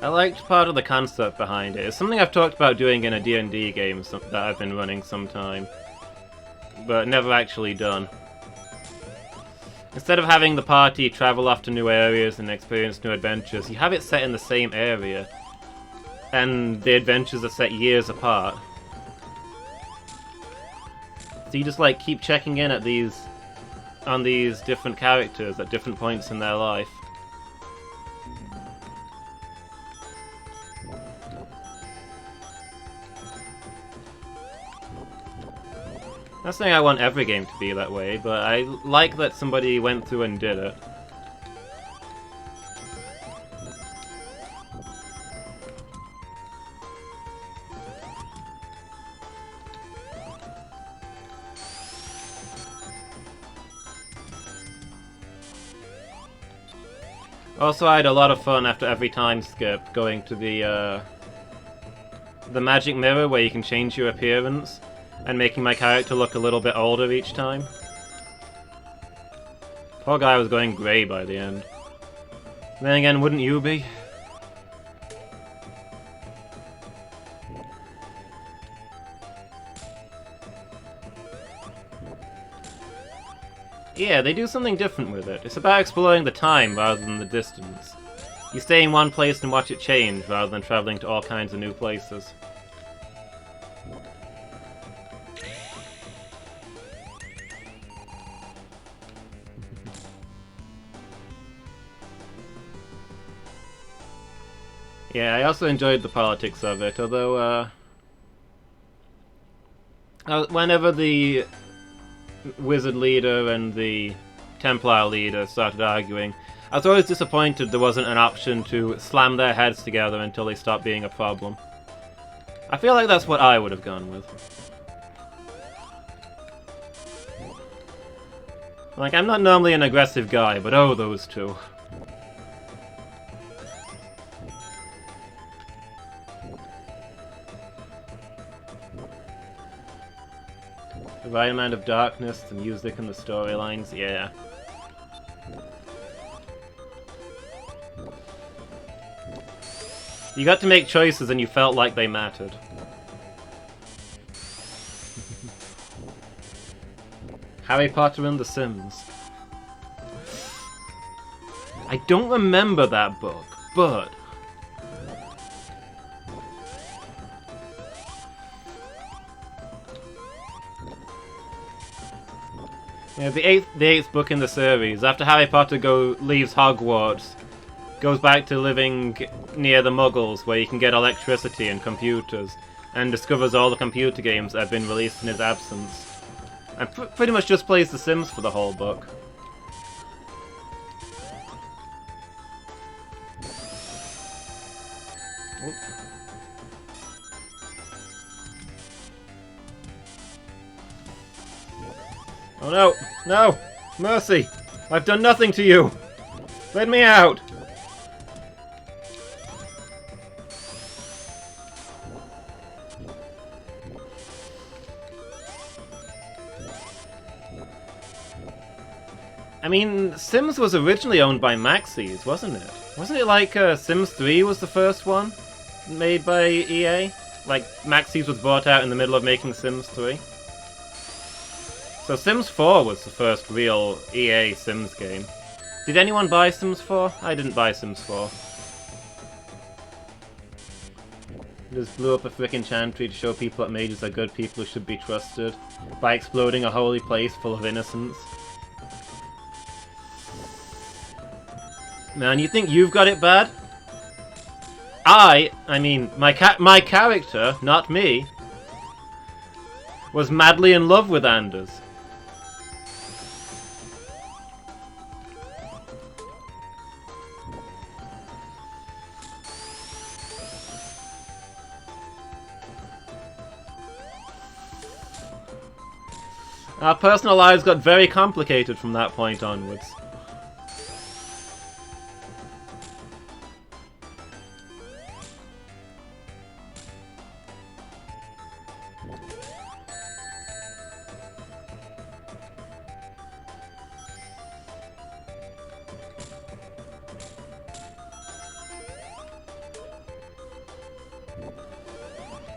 I liked part of the concept behind it. It's something I've talked about doing in a D&D game that I've been running sometime, but never actually done. Instead of having the party travel off to new areas and experience new adventures, you have it set in the same area, and the adventures are set years apart. So you just like keep checking in at on these different characters at different points in their life. Not saying I want every game to be that way, but I like that somebody went through and did it. Also, I had a lot of fun after every time skip going to the magic mirror where you can change your appearance and making my character look a little bit older each time. Poor guy was going grey by the end. Then again, wouldn't you be? Yeah, they do something different with it. It's about exploring the time rather than the distance. You stay in one place and watch it change rather than traveling to all kinds of new places. Yeah, I also enjoyed the politics of it, although, whenever the wizard leader and the Templar leader started arguing, I was always disappointed there wasn't an option to slam their heads together until they stopped being a problem. I feel like that's what I would have gone with. Like, I'm not normally an aggressive guy, but oh, those two. The right amount of darkness, the music and the storylines, yeah. You got to make choices and you felt like they mattered. Harry Potter and The Sims. I don't remember that book, but... yeah, the eighth book in the series, after Harry Potter leaves Hogwarts, goes back to living near the Muggles, where he can get electricity and computers, and discovers all the computer games that have been released in his absence. And pretty much just plays The Sims for the whole book. Oop. Oh no! No! Mercy! I've done nothing to you! Let me out! I mean, Sims was originally owned by Maxis, wasn't it? Wasn't it like Sims 3 was the first one made by EA? Like, Maxis was bought out in the middle of making Sims 3? So Sims 4 was the first real EA Sims game. Did anyone buy Sims 4? I didn't buy Sims 4. Just blew up a frickin' chantry to show people that mages are good people who should be trusted by exploding a holy place full of innocents. Man, you think you've got it bad? I mean, my character, not me, was madly in love with Anders. Our personal lives got very complicated from that point onwards.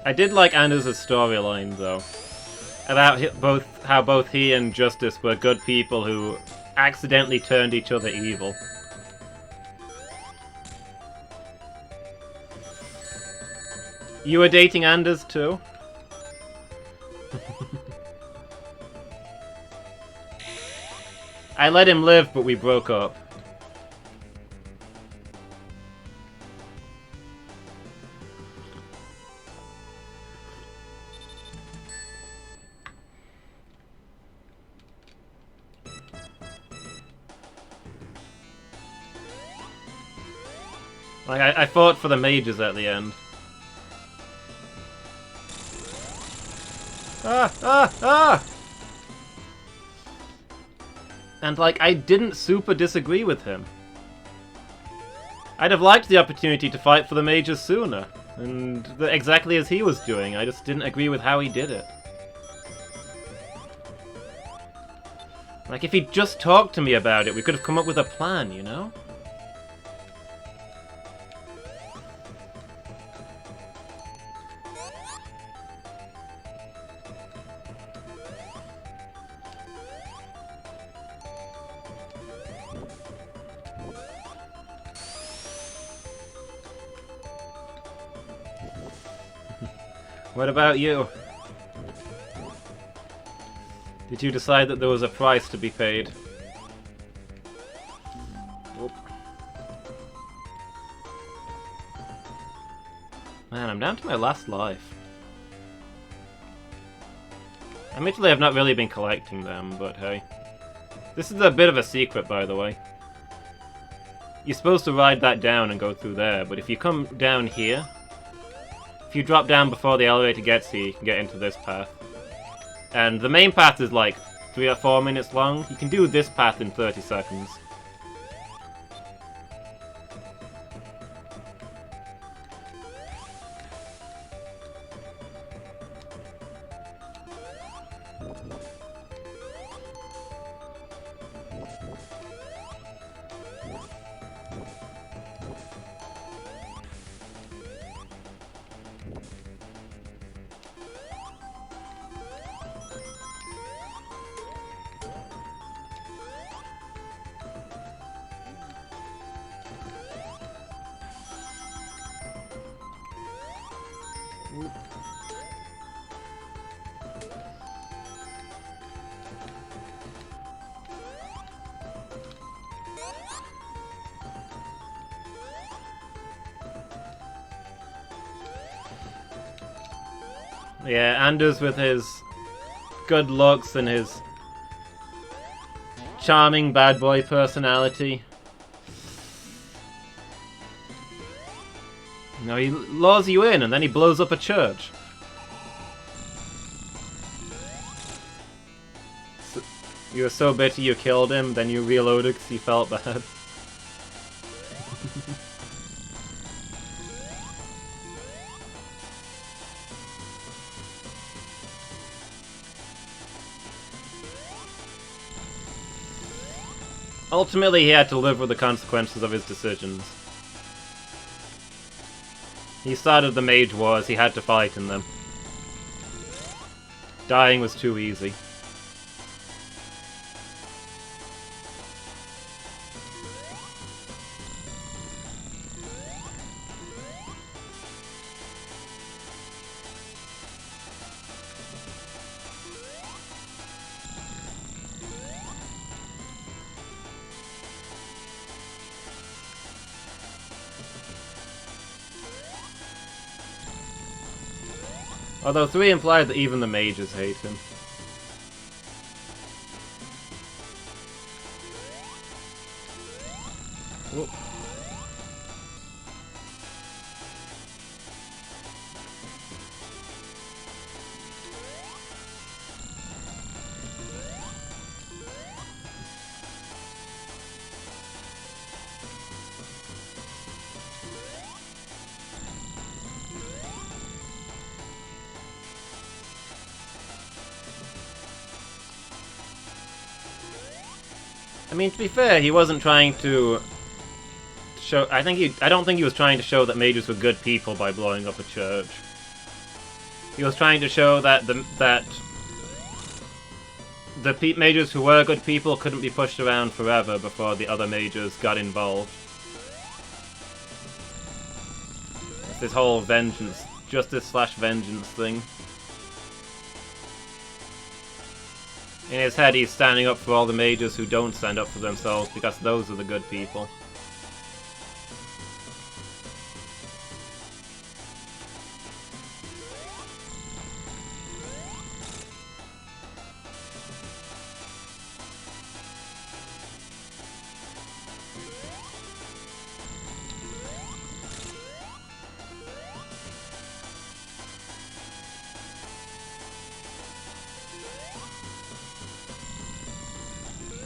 I did like Anders' storyline, though. About how both he and Justice were good people who accidentally turned each other evil. You were dating Anders, too? I let him live, but we broke up. Like, I fought for the mages at the end. Ah! Ah! Ah! And, like, I didn't super disagree with him. I'd have liked the opportunity to fight for the mages sooner. And exactly as he was doing, I just didn't agree with how he did it. Like, if he'd just talked to me about it, we could have come up with a plan, you know? What about you? Did you decide that there was a price to be paid? Oop. Man, I'm down to my last life. Admittedly, I've not really been collecting them, but hey. This is a bit of a secret, by the way. You're supposed to ride that down and go through there, but if you come down here, if you drop down before the elevator gets here, you can get into this path. And the main path is like 3 or 4 minutes long. You can do this path in 30 seconds. Yeah, Anders with his good looks and his charming bad boy personality. No, he lures you in and then he blows up a church. So, you were so bitter you killed him, then you reloaded because you felt bad. Ultimately, he had to live with the consequences of his decisions. He started the Mage Wars, he had to fight in them. Dying was too easy. Although 3 implied that even the mages hate him. Whoop. I mean, to be fair, he wasn't trying to show. I don't think he was trying to show that mages were good people by blowing up a church. He was trying to show that the mages who were good people couldn't be pushed around forever before the other mages got involved. It's this whole vengeance, justice/vengeance thing. In his head, he's standing up for all the mages who don't stand up for themselves, because those are the good people.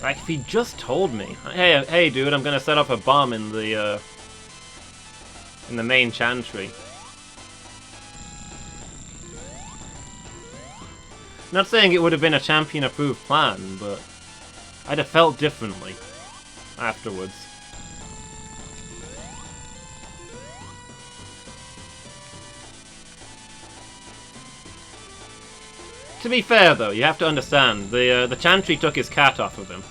Like, if he just told me, hey, dude, I'm gonna set off a bomb in the main chantry. Not saying it would have been a champion-approved plan, but I'd have felt differently afterwards. To be fair, though, you have to understand, the Chantry took his cat off of him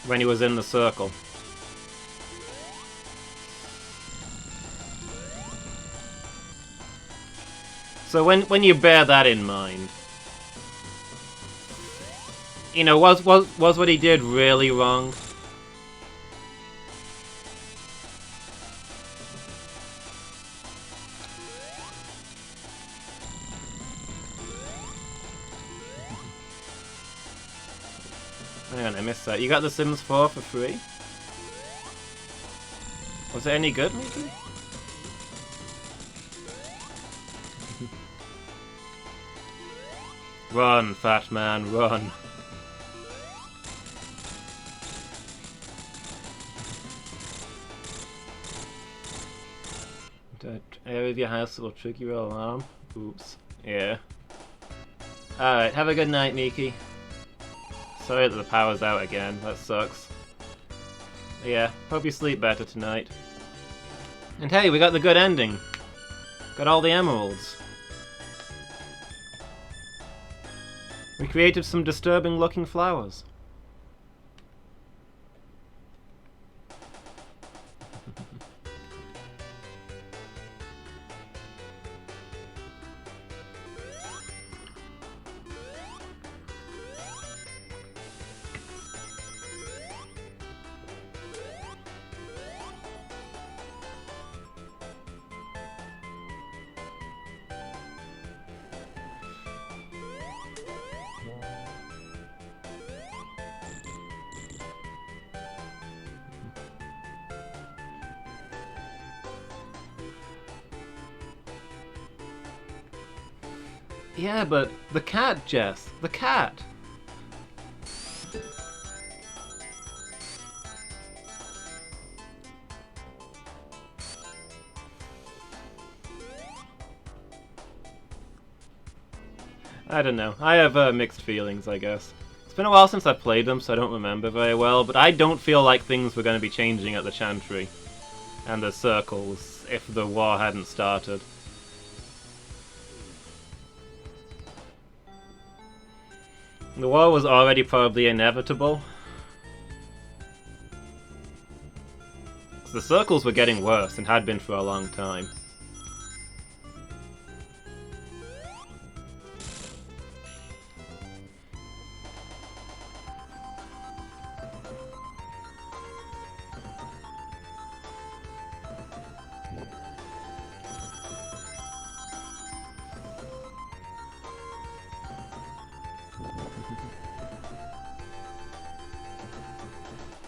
when he was in the circle. So when you bear that in mind, you know, was what he did really wrong? Hang on, I missed that. You got The Sims 4 for free? Was it any good, maybe? Run, fat man, run. Area of your house will trigger your alarm. Oops. Yeah. Alright, have a good night, Miki. Sorry that the power's out again, that sucks. Yeah, hope you sleep better tonight. And hey, we got the good ending. Got all the emeralds. We created some disturbing looking flowers. Yeah, but the cat, Jess. The cat. I don't know. I have mixed feelings, I guess. It's been a while since I played them, so I don't remember very well, but I don't feel like things were going to be changing at the Chantry and the circles if the war hadn't started. The war was already probably inevitable. The circles were getting worse and had been for a long time.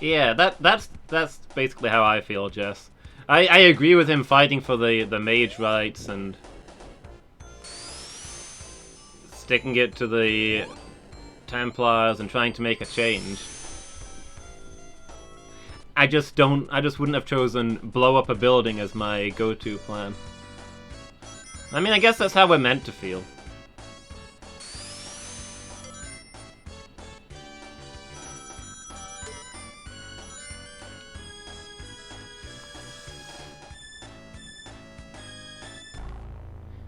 Yeah, that's basically how I feel, Jess. I agree with him fighting for the mage rights and sticking it to the Templars and trying to make a change. I just wouldn't have chosen blow up a building as my go-to plan. I mean, I guess that's how we're meant to feel.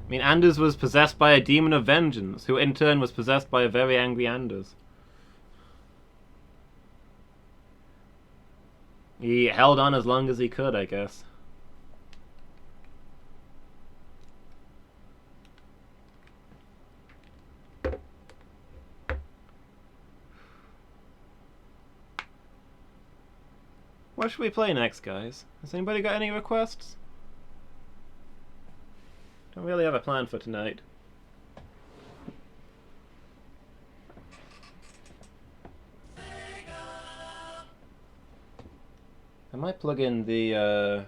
I mean, Anders was possessed by a demon of vengeance, who in turn was possessed by a very angry Anders. He held on as long as he could, I guess. What should we play next, guys? Has anybody got any requests? Don't really have a plan for tonight. I might plug in the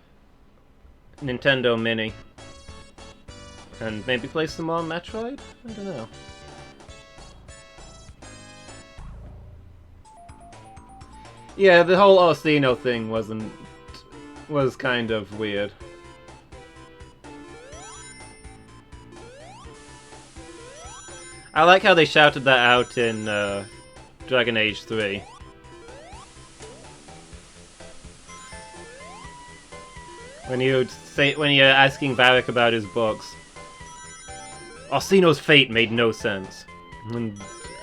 Nintendo Mini and maybe play some more Metroid? I don't know. Yeah, the whole Orsino thing was kind of weird. I like how they shouted that out in Dragon Age 3. When you're asking Varric about his books. Orsino's fate made no sense. And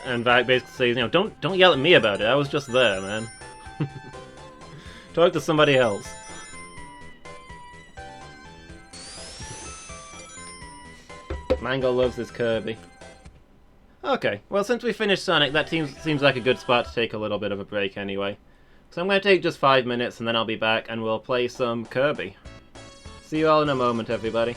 Varric basically says, you know, don't yell at me about it, I was just there, man. Talk to somebody else. Mango loves his Kirby. Okay, well since we finished Sonic, that seems like a good spot to take a little bit of a break anyway. So I'm going to take just 5 minutes and then I'll be back and we'll play some Kirby. See you all in a moment, everybody.